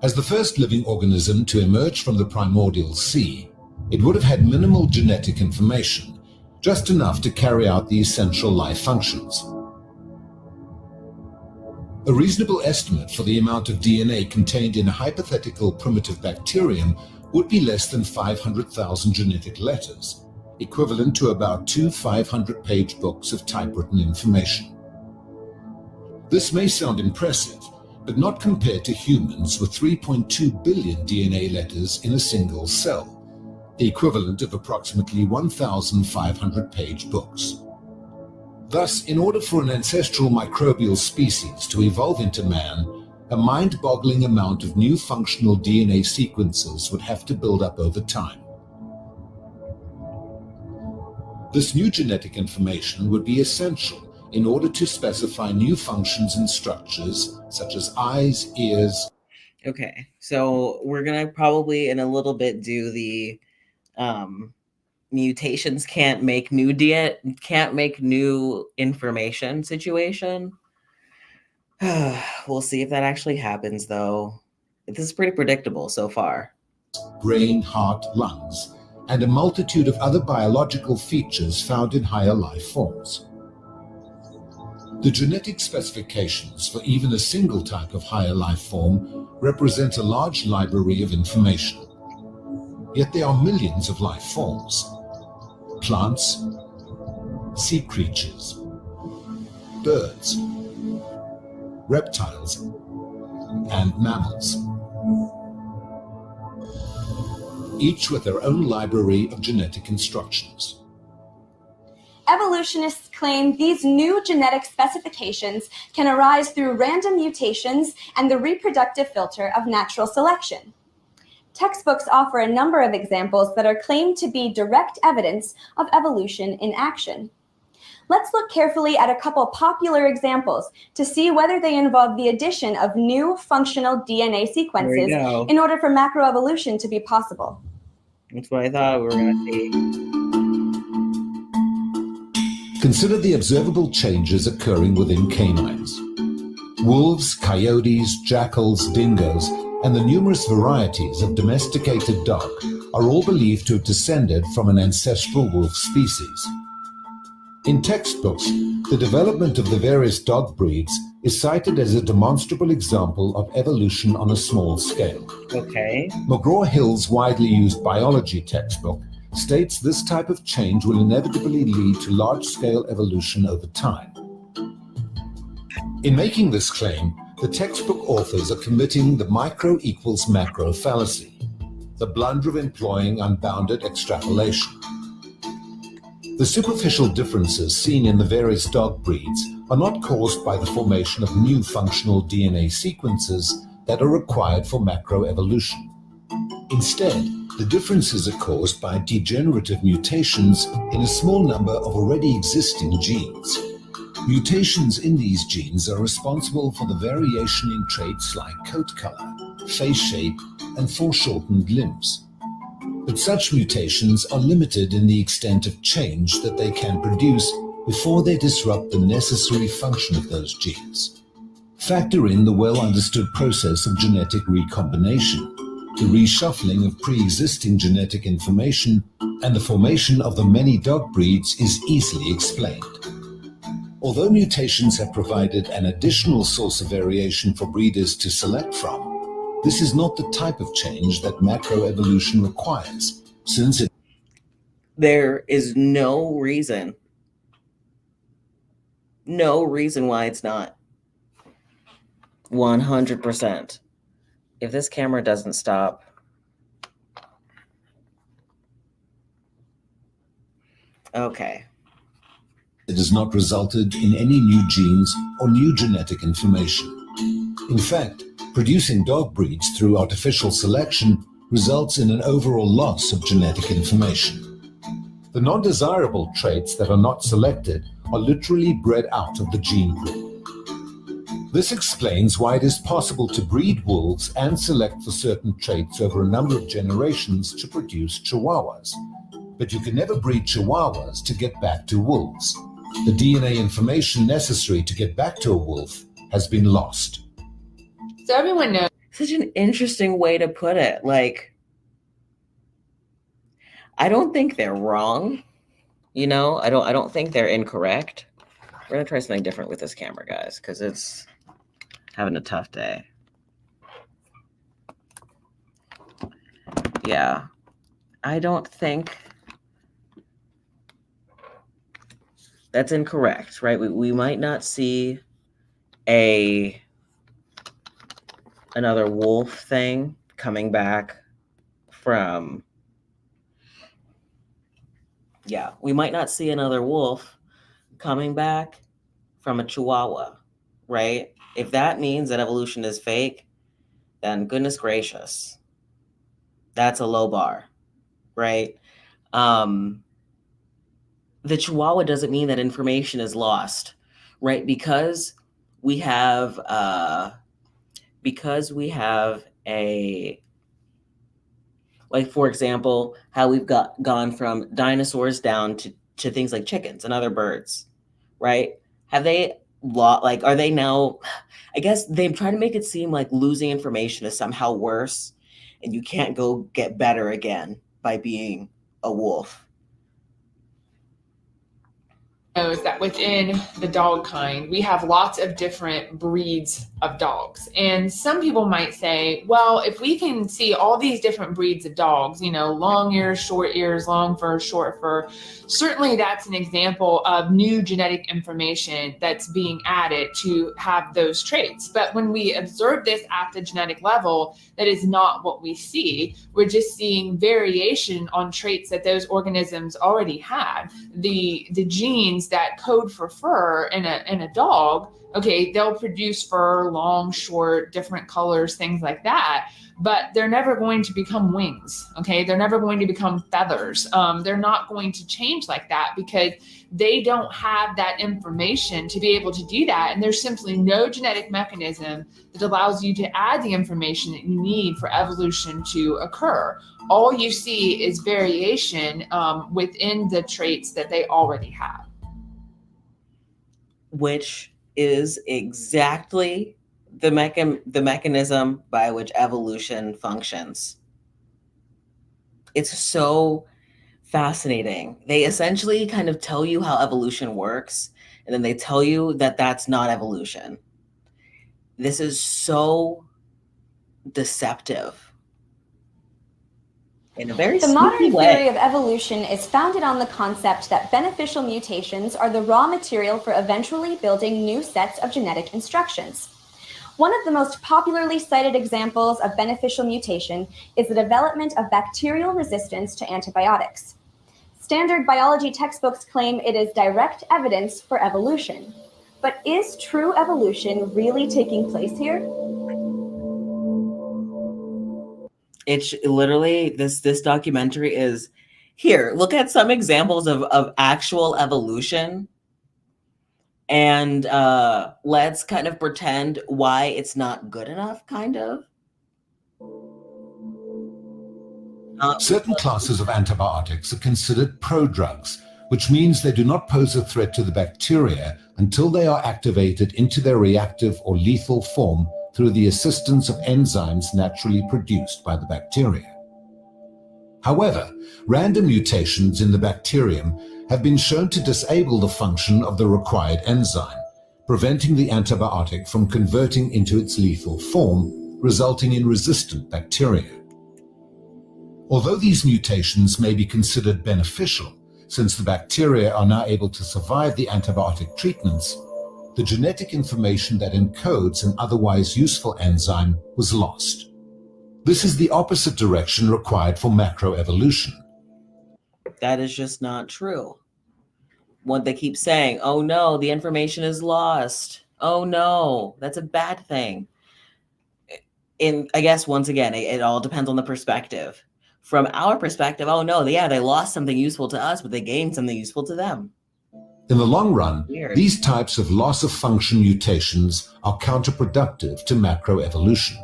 As the first living organism to emerge from the primordial sea, it would have had minimal genetic information, just enough to carry out the essential life functions. A reasonable estimate for the amount of DNA contained in a hypothetical primitive bacterium would be less than 500,000 genetic letters, equivalent to about 2 500-page books of typewritten information. This may sound impressive, but not compared to humans with 3.2 billion DNA letters in a single cell, the equivalent of approximately 1,500-page books. Thus, in order for an ancestral microbial species to evolve into man, a mind-boggling amount of new functional DNA sequences would have to build up over time. This new genetic information would be essential in order to specify new functions and structures such as eyes, ears. Okay, so we're gonna probably in a little bit do the mutations can't make new information situation. We'll see if that actually happens, though. This is pretty predictable so far. Brain, heart, lungs, and a multitude of other biological features found in higher life forms. The genetic specifications for even a single type of higher life form represent a large library of information. Yet there are millions of life forms: plants, sea creatures, birds, reptiles, and mammals, each with their own library of genetic instructions. Evolutionists claim these new genetic specifications can arise through random mutations and the reproductive filter of natural selection. Textbooks offer a number of examples that are claimed to be direct evidence of evolution in action. Let's look carefully at a couple popular examples to see whether they involve the addition of new functional DNA sequences in order for macroevolution to be possible. That's what I thought we were going to see. Consider the observable changes occurring within canines. Wolves, coyotes, jackals, dingoes, and the numerous varieties of domesticated dog are all believed to have descended from an ancestral wolf species. In textbooks, the development of the various dog breeds is cited as a demonstrable example of evolution on a small scale. Okay. McGraw-Hill's widely used biology textbook states this type of change will inevitably lead to large-scale evolution over time. In making this claim, the textbook authors are committing the micro equals macro fallacy, the blunder of employing unbounded extrapolation. The superficial differences seen in the various dog breeds are not caused by the formation of new functional DNA sequences that are required for macroevolution. Instead, the differences are caused by degenerative mutations in a small number of already existing genes. Mutations in these genes are responsible for the variation in traits like coat color, face shape, and foreshortened limbs. But such mutations are limited in the extent of change that they can produce before they disrupt the necessary function of those genes. Factor in the well-understood process of genetic recombination, the reshuffling of pre-existing genetic information, and the formation of the many dog breeds is easily explained. Although mutations have provided an additional source of variation for breeders to select from, this is not the type of change that macroevolution requires, since There is no reason why it's not. 100%. If this camera doesn't stop, okay. it has not resulted in any new genes or new genetic information. In fact, producing dog breeds through artificial selection results in an overall loss of genetic information. The non-desirable traits that are not selected are literally bred out of the gene pool. This explains why it is possible to breed wolves and select for certain traits over a number of generations to produce chihuahuas. But you can never breed chihuahuas to get back to wolves. The DNA information necessary to get back to a wolf has been lost. So everyone knows. Such an interesting way to put it. Like, I don't think they're wrong. You know, I don't think they're incorrect. We're gonna try something different with this camera, guys, because it's having a tough day. Yeah, I don't think that's incorrect, right? We might not see another wolf thing coming back from, yeah, we might not see another wolf coming back from a chihuahua, right? If that means that evolution is fake, then goodness gracious, that's a low bar, right? The chihuahua doesn't mean that information is lost, right? Because we have a, like, for example, how we've gone from dinosaurs down to things like chickens and other birds, right? Have they are they now, I guess they've tried to make it seem like losing information is somehow worse and you can't go get better again by being a wolf. Knows that within the dog kind, we have lots of different breeds of dogs. And some people might say, well, if we can see all these different breeds of dogs, you know, long ears, long fur, short fur, certainly that's an example of new genetic information that's being added to have those traits. But when we observe this at the genetic level, that is not what we see. We're just seeing variation on traits that those organisms already had. The genes that code for fur in a dog, okay, they'll produce fur, long, short, different colors, things like that, but they're never going to become wings, okay? They're never going to become feathers. They're not going to change like that because they don't have that information to be able to do that. And there's simply no genetic mechanism that allows you to add the information that you need for evolution to occur. All you see is variation within the traits that they already have. Which is exactly the mechanism by which evolution functions. It's so fascinating. They essentially kind of tell you how evolution works, and then they tell you that that's not evolution, This is so deceptive in a very The modern sneaky theory way. of evolution is founded on the concept that beneficial mutations are the raw material for eventually building new sets of genetic instructions. One of the most popularly cited examples of beneficial mutation is the development of bacterial resistance to antibiotics. Standard biology textbooks claim it is direct evidence for evolution. But is true evolution really taking place here? It's literally this documentary is here. Look at some examples of actual evolution, and let's kind of pretend why it's not good enough, kind of. Certain classes of antibiotics are considered prodrugs, which means they do not pose a threat to the bacteria until they are activated into their reactive or lethal form through the assistance of enzymes naturally produced by the bacteria. However, random mutations in the bacterium have been shown to disable the function of the required enzyme, preventing the antibiotic from converting into its lethal form, resulting in resistant bacteria. Although these mutations may be considered beneficial, since the bacteria are now able to survive the antibiotic treatments, the genetic information that encodes an otherwise useful enzyme was lost. This is the opposite direction required for macroevolution. That is just not true. What they keep saying, oh no, the information is lost. Oh no, that's a bad thing. I guess once again, it all depends on the perspective. From our perspective, oh no, yeah, they lost something useful to us, but they gained something useful to them. In the long run, Weird. these types of loss of function mutations are counterproductive to macroevolution.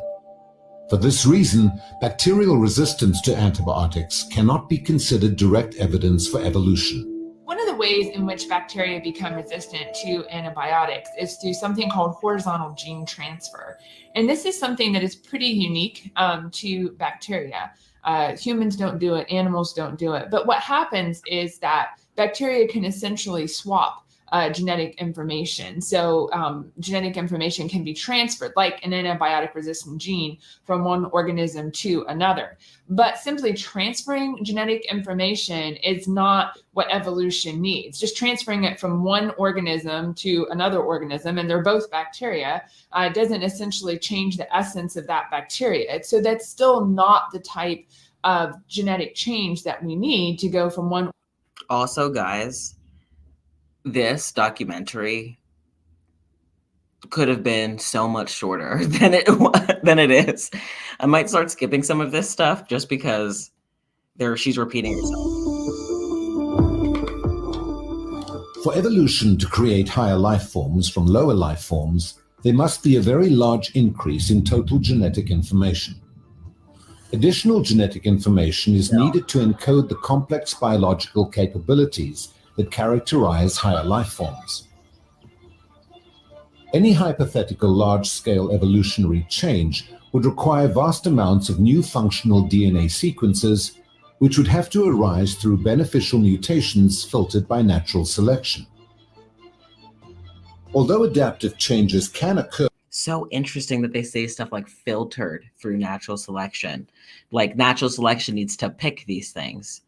For this reason, bacterial resistance to antibiotics cannot be considered direct evidence for evolution. One of the ways in which bacteria become resistant to antibiotics is through something called horizontal gene transfer. And this is something that is pretty unique to bacteria. Humans don't do it, animals don't do it. But what happens is that bacteria can essentially swap genetic information. So genetic information can be transferred like an antibiotic resistant gene from one organism to another. But simply transferring genetic information is not what evolution needs. Just transferring it from one organism to another organism, and they're both bacteria, doesn't essentially change the essence of that bacteria. So that's still not the type of genetic change that we need to go from one. Also, guys, this documentary could have been so much shorter than it is. I might start skipping some of this stuff just because she's repeating herself. For evolution to create higher life forms from lower life forms, there must be a very large increase in total genetic information. Additional genetic information is needed to encode the complex biological capabilities that characterize higher life forms. Any hypothetical large-scale evolutionary change would require vast amounts of new functional DNA sequences, which would have to arise through beneficial mutations filtered by natural selection. Although adaptive changes can occur, So interesting that they say stuff like filtered through natural selection. Like natural selection needs to pick these things.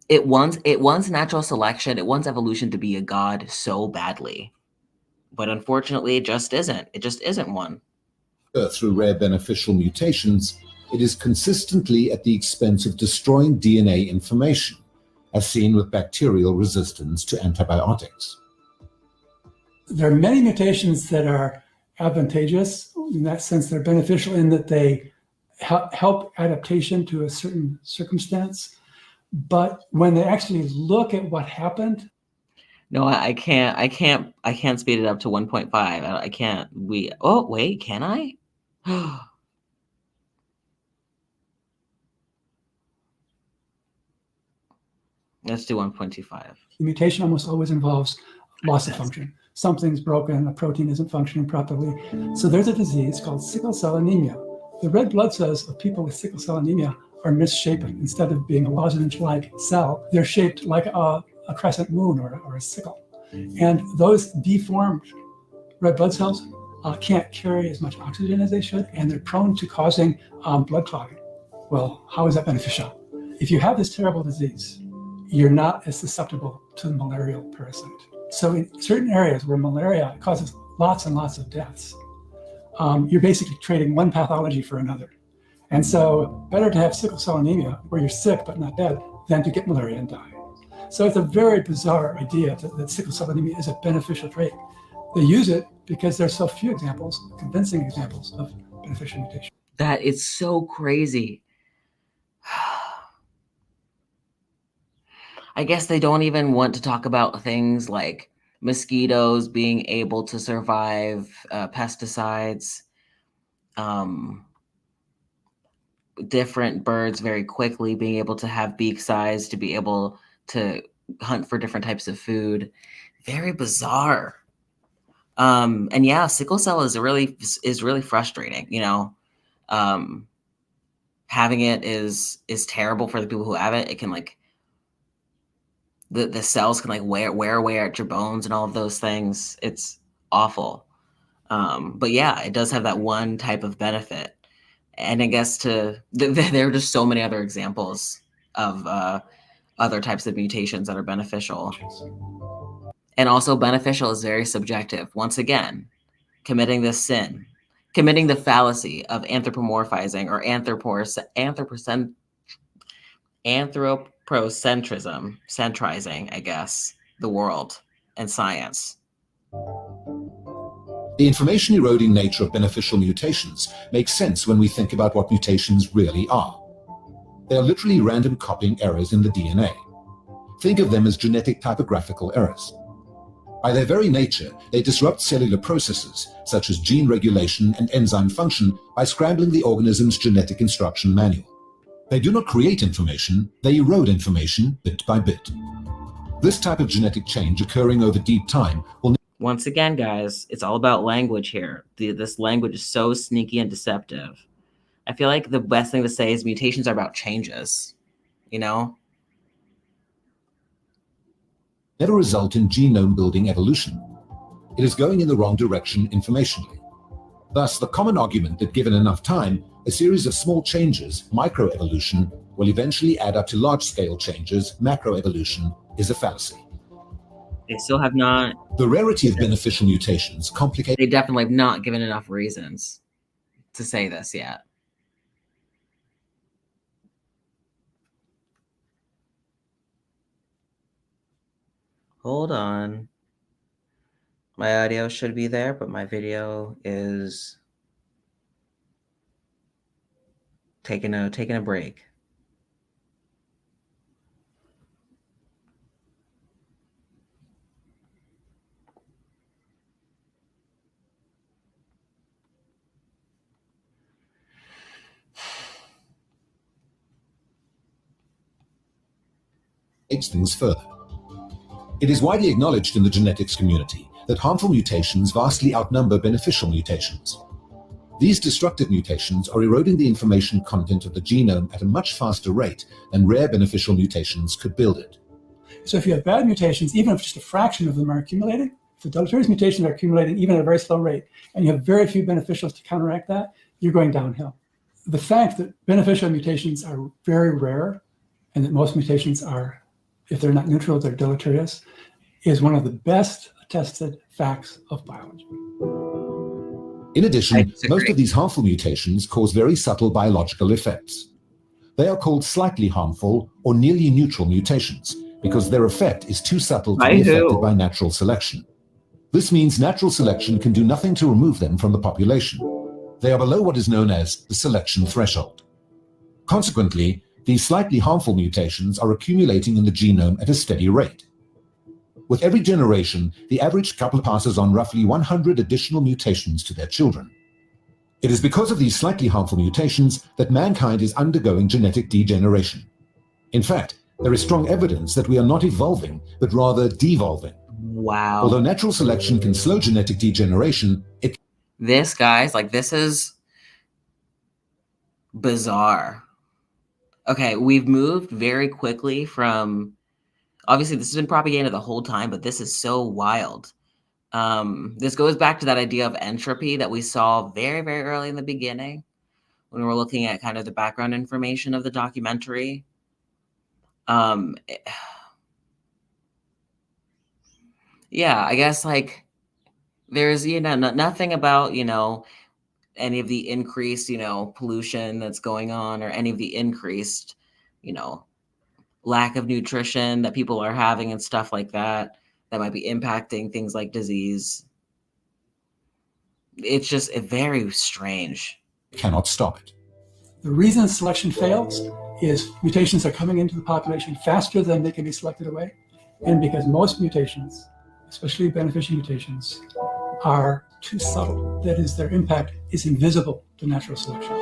It wants natural selection, it wants evolution to be a god so badly. But unfortunately, it just isn't. It just isn't one. Through rare beneficial mutations, it is consistently at the expense of destroying DNA information, as seen with bacterial resistance to antibiotics. There are many mutations that are advantageous. In that sense, they're beneficial in that they help adaptation to a certain circumstance. But when they actually look at what happened, No, I can't speed it up to 1.5. I can't. Oh, wait, can I? Let's do 1.25. the mutation almost always involves loss of function. Something's broken, a protein isn't functioning properly. So there's a disease called sickle cell anemia. The red blood cells of people with sickle cell anemia are misshapen. Instead of being a lozenge-like cell, they're shaped like a crescent moon or a sickle. And those deformed red blood cells can't carry as much oxygen as they should, and they're prone to causing blood clotting. Well, how is that beneficial? If you have this terrible disease, you're not as susceptible to the malarial parasite. So in certain areas where malaria causes lots and lots of deaths, you're basically trading one pathology for another. And so better to have sickle cell anemia, where you're sick but not dead, than to get malaria and die. So it's a very bizarre idea that sickle cell anemia is a beneficial trait. They use it because there's so few examples, convincing examples of beneficial mutation. That is so crazy. I guess they don't even want to talk about things like mosquitoes being able to survive pesticides, different birds very quickly being able to have beak size to be able to hunt for different types of food. Very bizarre. And yeah, sickle cell is really frustrating, you know. Having it is terrible for the people who have it. It can like the cells can like wear away at your bones and all of those things. It's awful. But yeah, it does have that one type of benefit. And I guess there are just so many other examples of other types of mutations that are beneficial. And also beneficial is very subjective. Once again, committing this sin, committing the fallacy of anthropomorphizing or anthropocentrism, centrizing, I guess, the world and science. The information eroding nature of beneficial mutations makes sense when we think about what mutations really are. They are literally random copying errors in the DNA. Think of them as genetic typographical errors. By their very nature, they disrupt cellular processes such as gene regulation and enzyme function by scrambling the organism's genetic instruction manual. They do not create information, they erode information bit by bit. This type of genetic change occurring over deep time will... Once again, guys, it's all about language here. This language is so sneaky and deceptive. I feel like the best thing to say is mutations are about changes, you know? never result in genome-building evolution. It is going in the wrong direction informationally. Thus, the common argument that given enough time, a series of small changes, microevolution, will eventually add up to large-scale changes, macroevolution, is a fallacy. They still have not... The rarity of beneficial mutations complicate... They definitely have not given enough reasons to say this yet. Hold on. My audio should be there, but my video is taking a break. Takes things further. It is widely acknowledged in the genetics community that harmful mutations vastly outnumber beneficial mutations. These destructive mutations are eroding the information content of the genome at a much faster rate than rare beneficial mutations could build it. So if you have bad mutations, even if just a fraction of them are accumulating, if the deleterious mutations are accumulating even at a very slow rate, and you have very few beneficials to counteract that, you're going downhill. The fact that beneficial mutations are very rare, and that most mutations are, if they're not neutral, they're deleterious, is one of the best attested facts of biology. In addition, most of these harmful mutations cause very subtle biological effects. They are called slightly harmful or nearly neutral mutations because their effect is too subtle to be affected by natural selection. This means natural selection can do nothing to remove them from the population. They are below what is known as the selection threshold. Consequently, these slightly harmful mutations are accumulating in the genome at a steady rate. With every generation, the average couple passes on roughly 100 additional mutations to their children. It is because of these slightly harmful mutations that mankind is undergoing genetic degeneration. In fact, there is strong evidence that we are not evolving, but rather devolving. Wow. Although natural selection can slow genetic degeneration, This, guys, like, this is bizarre. Okay, we've moved very quickly from... Obviously, this has been propaganda the whole time, but this is so wild. This goes back to that idea of entropy that we saw very, very early in the beginning when we were looking at kind of the background information of the documentary. Yeah, I guess like there's, nothing about, any of the increased, pollution that's going on or any of the increased, lack of nutrition that people are having and stuff like that might be impacting things like disease. It's just very strange. Cannot stop it. The reason selection fails is mutations are coming into the population faster than they can be selected away, and because most mutations, especially beneficial mutations, are too subtle. That is, their impact is invisible to natural selection.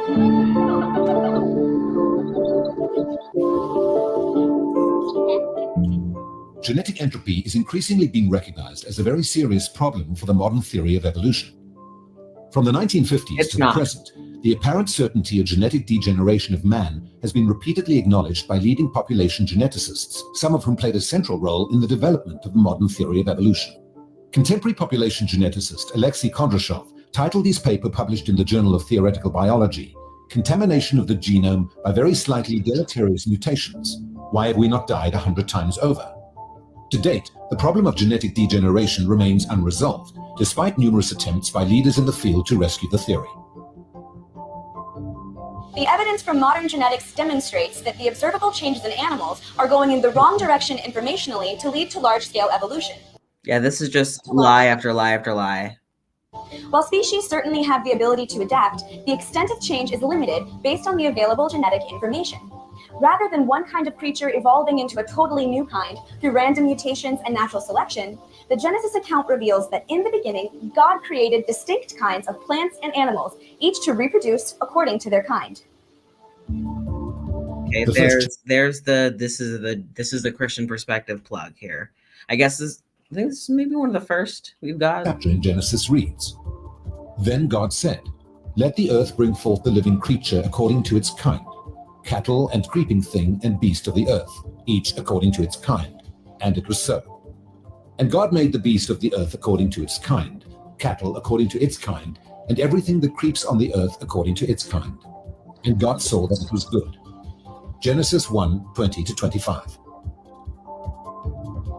Genetic entropy is increasingly being recognized as a very serious problem for the modern theory of evolution. From the 1950s to the present, the apparent certainty of genetic degeneration of man has been repeatedly acknowledged by leading population geneticists, some of whom played a central role in the development of the modern theory of evolution. Contemporary population geneticist Alexei Kondrashov titled his paper published in the Journal of Theoretical Biology, "Contamination of the Genome by Very Slightly Deleterious Mutations. Why Have We Not Died 100 Times Over?" To date, the problem of genetic degeneration remains unresolved, despite numerous attempts by leaders in the field to rescue the theory. The evidence from modern genetics demonstrates that the observable changes in animals are going in the wrong direction informationally to lead to large-scale evolution. Yeah, this is just lie after lie after lie. While species certainly have the ability to adapt, the extent of change is limited based on the available genetic information. Rather than one kind of creature evolving into a totally new kind through random mutations and natural selection, the Genesis account reveals that in the beginning, God created distinct kinds of plants and animals, each to reproduce according to their kind. Okay, this is the Christian perspective plug here. I guess I think this is maybe one of the first we've got. Chapter in Genesis reads, "Then God said, Let the earth bring forth the living creature according to its kind, cattle and creeping thing and beast of the earth, each according to its kind. And it was so. And God made the beast of the earth according to its kind, cattle according to its kind, and everything that creeps on the earth according to its kind. And God saw that it was good." Genesis 1:20-25.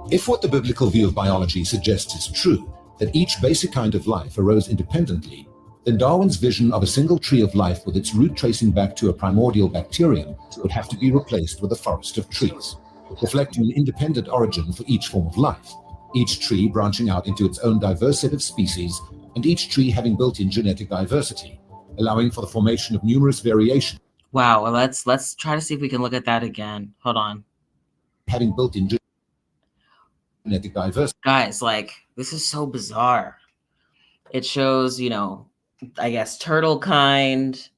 If what the biblical view of biology suggests is true, that each basic kind of life arose independently, then Darwin's vision of a single tree of life with its root tracing back to a primordial bacterium would have to be replaced with a forest of trees, reflecting an independent origin for each form of life, each tree branching out into its own diverse set of species, and each tree having built-in genetic diversity, allowing for the formation of numerous variations. Wow, well, let's try to see if we can look at that again. Hold on. Having built-in genetic diversity. Guys, like, this is so bizarre. It shows, I guess, turtle kind,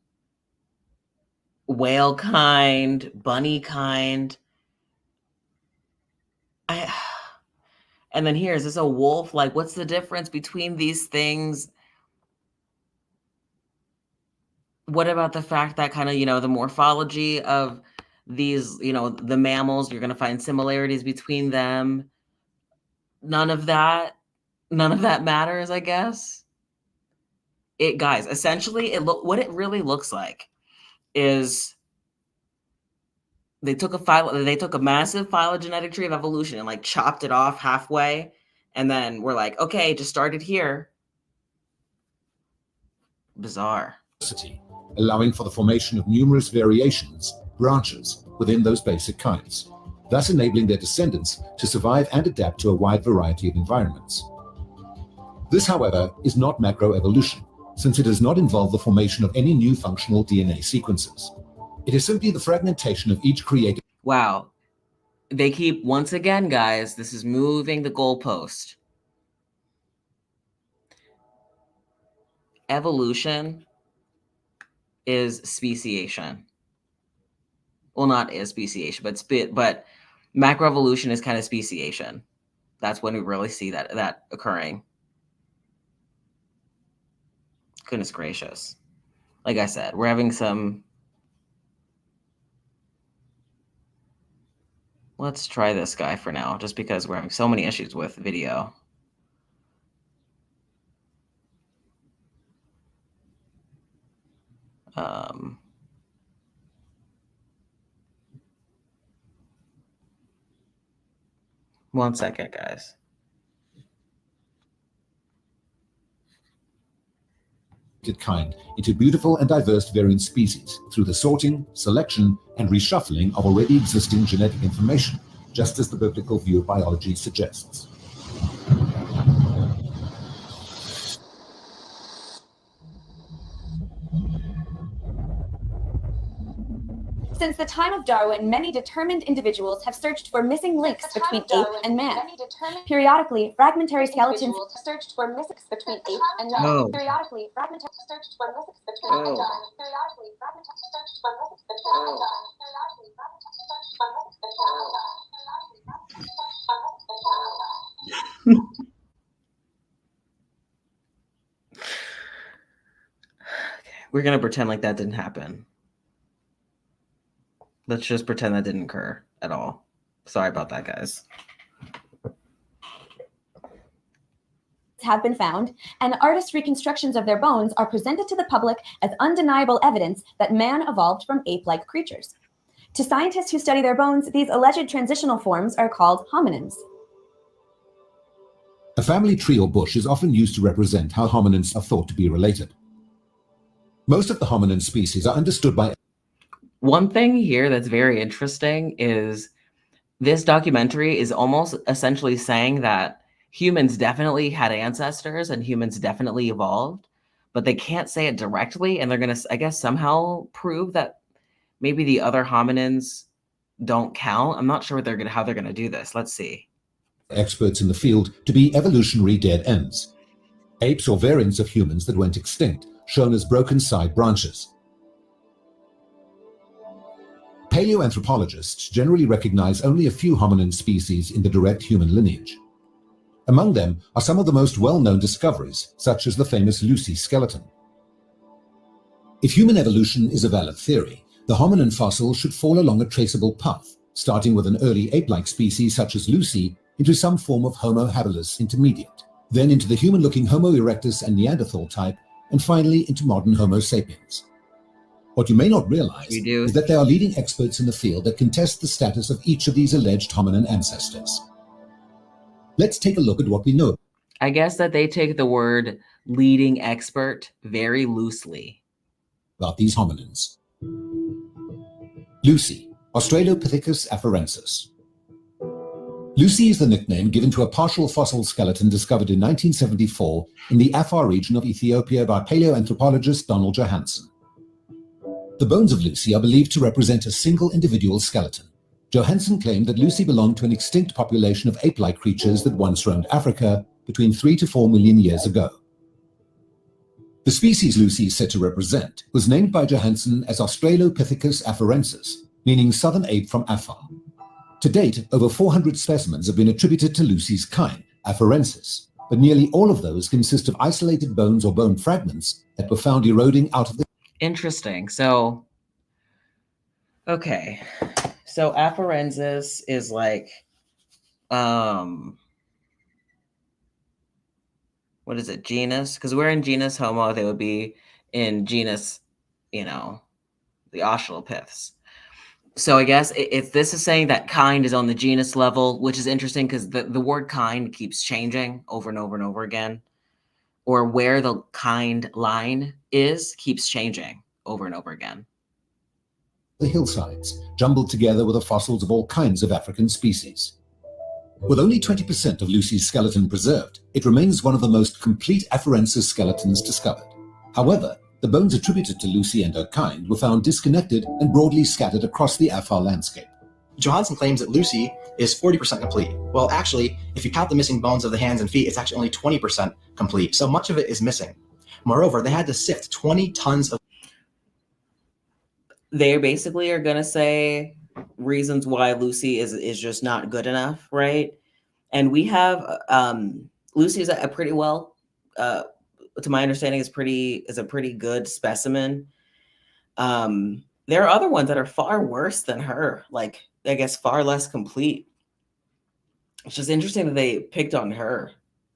whale kind, bunny kind. And then here, is this a wolf? Like, what's the difference between these things? What about the fact that kind of, the morphology of these, the mammals, you're going to find similarities between them. None of that matters, I guess. Guys, essentially, what it really looks like is they took a massive phylogenetic tree of evolution and like chopped it off halfway, and then we're like, okay, just started here. Bizarre. Allowing for the formation of numerous variations, branches, within those basic kinds, thus enabling their descendants to survive and adapt to a wide variety of environments. This, however, is not macroevolution, since it does not involve the formation of any new functional DNA sequences. It is simply the fragmentation of each created. Wow. They keep, once again, guys, this is moving the goalpost. Evolution is speciation. Well, not is speciation, but macroevolution is kind of speciation. That's when we really see that occurring. Goodness gracious. Like I said, we're having some. Let's try this guy for now, just because we're having so many issues with video. 1 second, guys. Kind into beautiful and diverse variant species through the sorting, selection, and reshuffling of already existing genetic information, just as the biblical view of biology suggests. Since the time of Darwin, many determined individuals have searched for missing links between ape and man. Periodically, fragmentary skeletons searched for links between ape and man. Oh. Periodically, fragmentary searched for links between ape and man. Periodically, fragmentary searched for links between ape and man. Periodically, fragmentary searched for links between ape and man. Periodically, fragmentary searched for links between ape and man. We're gonna pretend like that didn't happen. Let's just pretend that didn't occur at all. Sorry about that, guys. Have been found, and artists' reconstructions of their bones are presented to the public as undeniable evidence that man evolved from ape-like creatures. To scientists who study their bones, these alleged transitional forms are called hominins. A family tree or bush is often used to represent how hominins are thought to be related. Most of the hominin species are understood by... One thing here that's very interesting is this documentary is almost essentially saying that humans definitely had ancestors and humans definitely evolved, but they can't say it directly. And they're going to, I guess, somehow prove that maybe the other hominins don't count. I'm not sure what how they're going to do this. Let's see. Experts in the field to be evolutionary dead ends. Apes or variants of humans that went extinct, shown as broken side branches. Paleoanthropologists generally recognize only a few hominin species in the direct human lineage. Among them are some of the most well-known discoveries, such as the famous Lucy skeleton. If human evolution is a valid theory, the hominin fossil should fall along a traceable path, starting with an early ape-like species such as Lucy into some form of Homo habilis intermediate, then into the human-looking Homo erectus and Neanderthal type, and finally into modern Homo sapiens. What you may not realize is that there are leading experts in the field that contest the status of each of these alleged hominin ancestors. Let's take a look at what we know. I guess that they take the word leading expert very loosely. About these hominins. Lucy, Australopithecus afarensis. Lucy is the nickname given to a partial fossil skeleton discovered in 1974 in the Afar region of Ethiopia by paleoanthropologist Donald Johansen. The bones of Lucy are believed to represent a single individual skeleton. Johansen claimed that Lucy belonged to an extinct population of ape-like creatures that once roamed Africa between 3 to 4 million years ago. The species Lucy is said to represent was named by Johansen as Australopithecus afarensis, meaning southern ape from Afar. To date, over 400 specimens have been attributed to Lucy's kind, afarensis, but nearly all of those consist of isolated bones or bone fragments that were found eroding out of the... Interesting. So, okay. So afarensis is like, what is it, genus? Because we're in genus Homo, they would be in genus, the Australopiths. So I guess if this is saying that kind is on the genus level, which is interesting because the word kind keeps changing over and over and over again, or where the kind line is keeps changing over and over again. The hillsides, jumbled together with the fossils of all kinds of African species. With only 20% of Lucy's skeleton preserved, it remains one of the most complete afarensis skeletons discovered. However, the bones attributed to Lucy and her kind were found disconnected and broadly scattered across the Afar landscape. Johansen claims that Lucy is 40% complete. Well, actually, if you count the missing bones of the hands and feet, it's actually only 20% complete. So much of it is missing. Moreover, they had to sift 20 tons of... They basically are going to say reasons why Lucy is just not good enough, right? And we have Lucy is a pretty well, to my understanding, is a pretty good specimen. There are other ones that are far worse than her, like I guess far less complete. It's just interesting that they picked on her.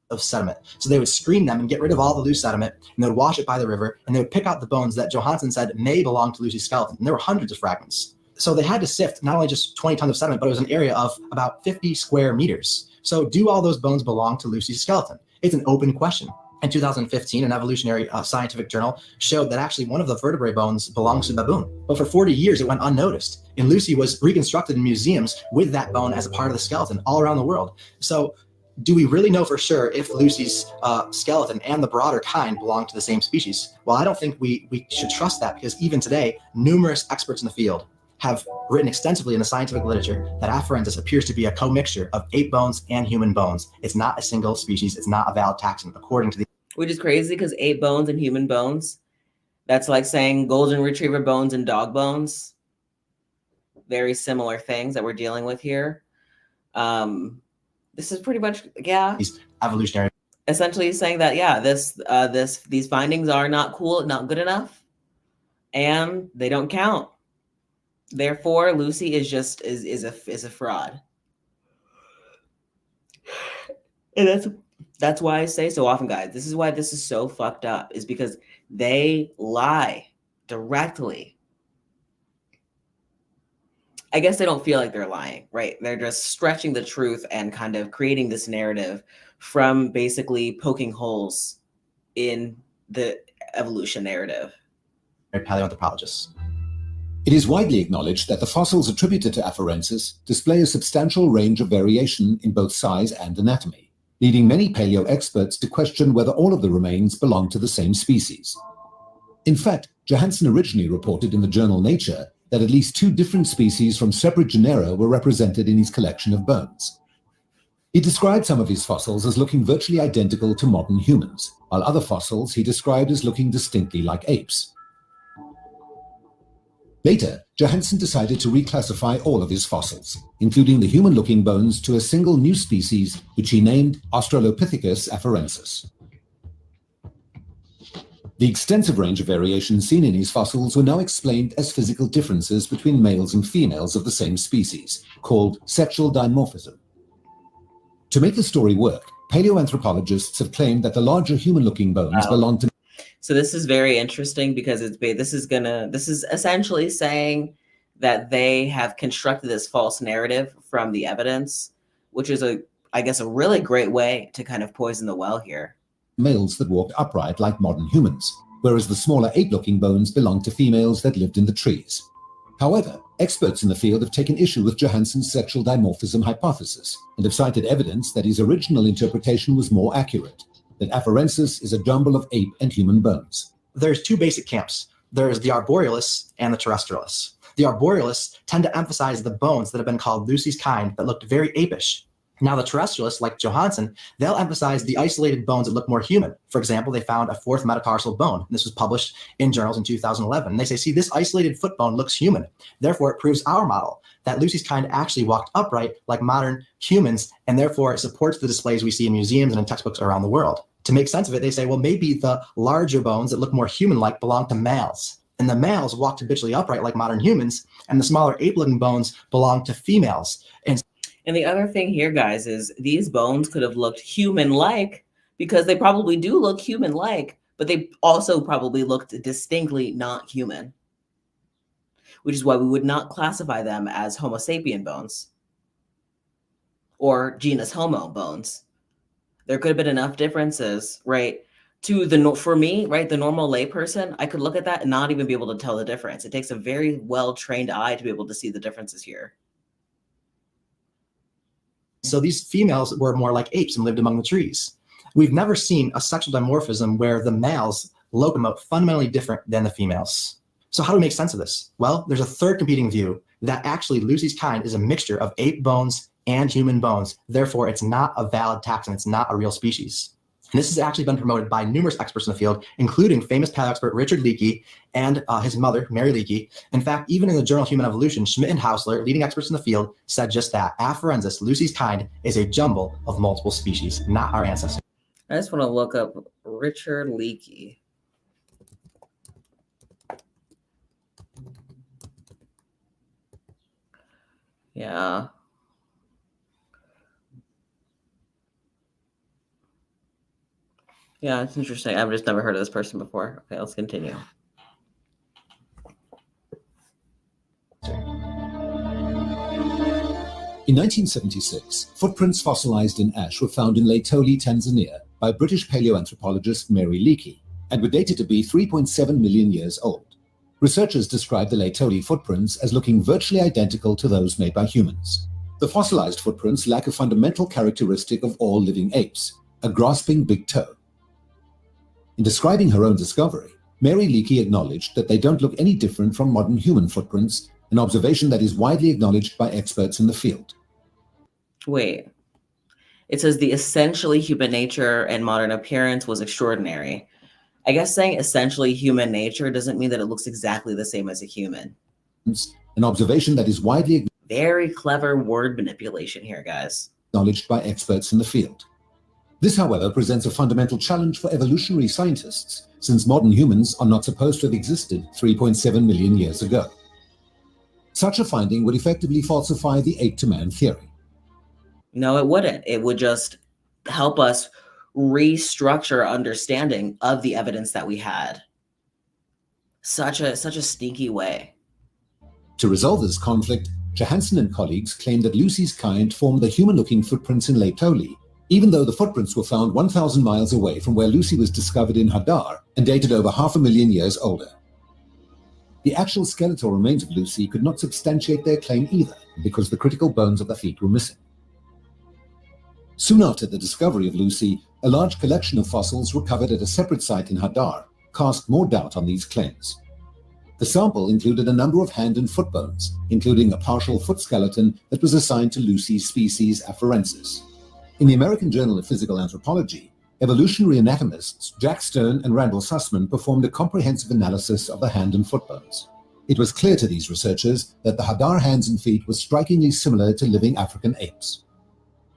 Of sediment. So they would screen them and get rid of all the loose sediment, and they would wash it by the river, and they would pick out the bones that Johansen said may belong to Lucy's skeleton. And there were hundreds of fragments. So they had to sift not only just 20 tons of sediment, but it was an area of about 50 square meters. So do all those bones belong to Lucy's skeleton? It's an open question. In 2015, an evolutionary scientific journal showed that actually one of the vertebrae bones belongs to the baboon. But for 40 years, it went unnoticed. And Lucy was reconstructed in museums with that bone as a part of the skeleton all around the world. So do we really know for sure if Lucy's skeleton and the broader kind belong to the same species? Well, I don't think we should trust that, because even today, numerous experts in the field have written extensively in the scientific literature that Afarensis appears to be a commixture of ape bones and human bones. It's not a single species. It's not a valid taxon, according to the... Which is crazy, because ape bones and human bones, that's like saying golden retriever bones and dog bones. Very similar things that we're dealing with here. This is pretty much, yeah. These evolutionary... Essentially saying that, yeah, these findings are not cool, not good enough, and they don't count. Therefore, Lucy is just is a fraud. And that's why I say so often, guys, this is why this is so fucked up, is because they lie directly. I guess they don't feel like they're lying, right? They're just stretching the truth and kind of creating this narrative from basically poking holes in the evolution narrative. Paleoanthropologists. It is widely acknowledged that the fossils attributed to Afarensis display a substantial range of variation in both size and anatomy, leading many paleo experts to question whether all of the remains belong to the same species. In fact, Johansen originally reported in the journal Nature that at least 2 different species from separate genera were represented in his collection of bones. He described some of his fossils as looking virtually identical to modern humans, while other fossils he described as looking distinctly like apes. Later, Johansen decided to reclassify all of his fossils, including the human-looking bones, to a single new species, which he named Australopithecus afarensis. The extensive range of variations seen in his fossils were now explained as physical differences between males and females of the same species, called sexual dimorphism. To make the story work, paleoanthropologists have claimed that the larger human-looking bones belong to... So this is very interesting, because this is essentially saying that they have constructed this false narrative from the evidence, which is I guess a really great way to kind of poison the well here. Males that walked upright like modern humans, whereas the smaller ape-looking bones belonged to females that lived in the trees. However, experts in the field have taken issue with Johansen's sexual dimorphism hypothesis and have cited evidence that his original interpretation was more accurate, that Afarensis is a jumble of ape and human bones. There's 2 basic camps. There's the arborealists and the terrestrialists. The arborealists tend to emphasize the bones that have been called Lucy's kind that looked very apish. Now, the terrestrialists, like Johansen, they'll emphasize the isolated bones that look more human. For example, they found a 4th metatarsal bone. This was published in journals in 2011. And they say, see, this isolated foot bone looks human. Therefore, it proves our model that Lucy's kind actually walked upright like modern humans, and therefore it supports the displays we see in museums and in textbooks around the world. To make sense of it, they say, well, maybe the larger bones that look more human-like belong to males, and the males walked habitually upright like modern humans, and the smaller ape-looking bones belong to females. And the other thing here, guys, is these bones could have looked human-like, because they probably do look human-like, but they also probably looked distinctly not human, which is why we would not classify them as Homo sapien bones or genus Homo bones. There could have been enough differences, right? For me, right, the normal layperson, I could look at that and not even be able to tell the difference. It takes a very well-trained eye to be able to see the differences here. So these females were more like apes and lived among the trees. We've never seen a sexual dimorphism where the males locomote fundamentally different than the females. So how do we make sense of this? Well, there's a 3rd competing view that actually Lucy's kind is a mixture of ape bones and human bones. Therefore, it's not a valid taxon. It's not a real species. And this has actually been promoted by numerous experts in the field, including famous paleo expert Richard Leakey and his mother, Mary Leakey. In fact, even in the journal Human Evolution, Schmidt and Hausler, leading experts in the field, said just that. Afarensis, Lucy's kind, is a jumble of multiple species, not our ancestors. I just want to look up Richard Leakey. Yeah. Yeah, it's interesting. I've just never heard of this person before. Okay, let's continue. In 1976, footprints fossilized in ash were found in Laetoli, Tanzania, by British paleoanthropologist Mary Leakey, and were dated to be 3.7 million years old. Researchers described the Laetoli footprints as looking virtually identical to those made by humans. The fossilized footprints lack a fundamental characteristic of all living apes, a grasping big toe. In describing her own discovery, Mary Leakey acknowledged that they don't look any different from modern human footprints, an observation that is widely acknowledged by experts in the field. Wait, it says the essentially human nature and modern appearance was extraordinary. I guess saying essentially human nature doesn't mean that it looks exactly the same as a human. An observation that is widely Very clever word manipulation here, guys. acknowledged by experts in the field. This, however, presents a fundamental challenge for evolutionary scientists, since modern humans are not supposed to have existed 3.7 million years ago. Such a finding would effectively falsify the ape-to-man theory. No, it wouldn't. It would just help us restructure our understanding of the evidence that we had. Such a sneaky way. To resolve this conflict, Johansen and colleagues claimed that Lucy's kind formed the human-looking footprints in Laetoli, even though the footprints were found 1,000 miles away from where Lucy was discovered in Hadar and dated over 500,000 years older. The actual skeletal remains of Lucy could not substantiate their claim either, because the critical bones of the feet were missing. Soon after the discovery of Lucy, a large collection of fossils recovered at a separate site in Hadar cast more doubt on these claims. The sample included a number of hand and foot bones, including a partial foot skeleton that was assigned to Lucy's species Afarensis. In the American Journal of Physical Anthropology, evolutionary anatomists Jack Stern and Randall Sussman performed a comprehensive analysis of the hand and foot bones. It was clear to these researchers that the Hadar hands and feet were strikingly similar to living African apes.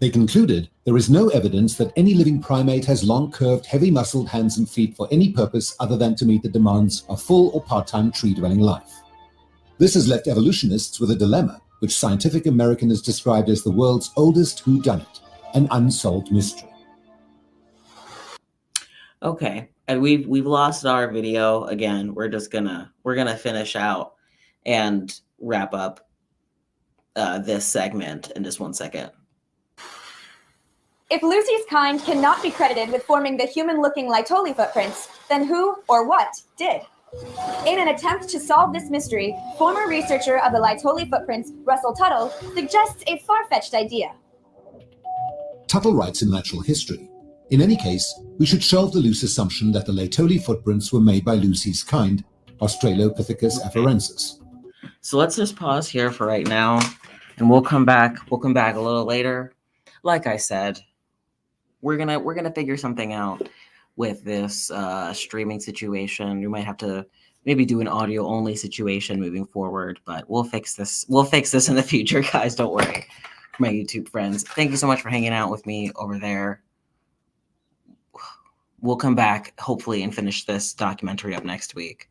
They concluded there is no evidence that any living primate has long curved, heavy-muscled hands and feet for any purpose other than to meet the demands of full or part-time tree-dwelling life. This has left evolutionists with a dilemma, which Scientific American has described as the world's oldest whodunit, an unsolved mystery. Okay, and we've lost our video again. We're gonna finish out and wrap up this segment in just 1 second. If Lucy's kind cannot be credited with forming the human-looking Laetoli footprints, then who or what did? In an attempt to solve this mystery, former researcher of the Laetoli footprints, Russell Tuttle, suggests a far-fetched idea. Tuttle writes in Natural History, in any case, we should shelve the loose assumption that the Laetoli footprints were made by Lucy's kind, Australopithecus afarensis. So let's just pause here for right now, and we'll come back a little later. Like I said, we're gonna figure something out with this streaming situation. We might have to maybe do an audio only situation moving forward, but we'll fix this. We'll fix this in the future, guys. Don't worry. My YouTube friends, thank you so much for hanging out with me over there. We'll come back hopefully and finish this documentary up next week.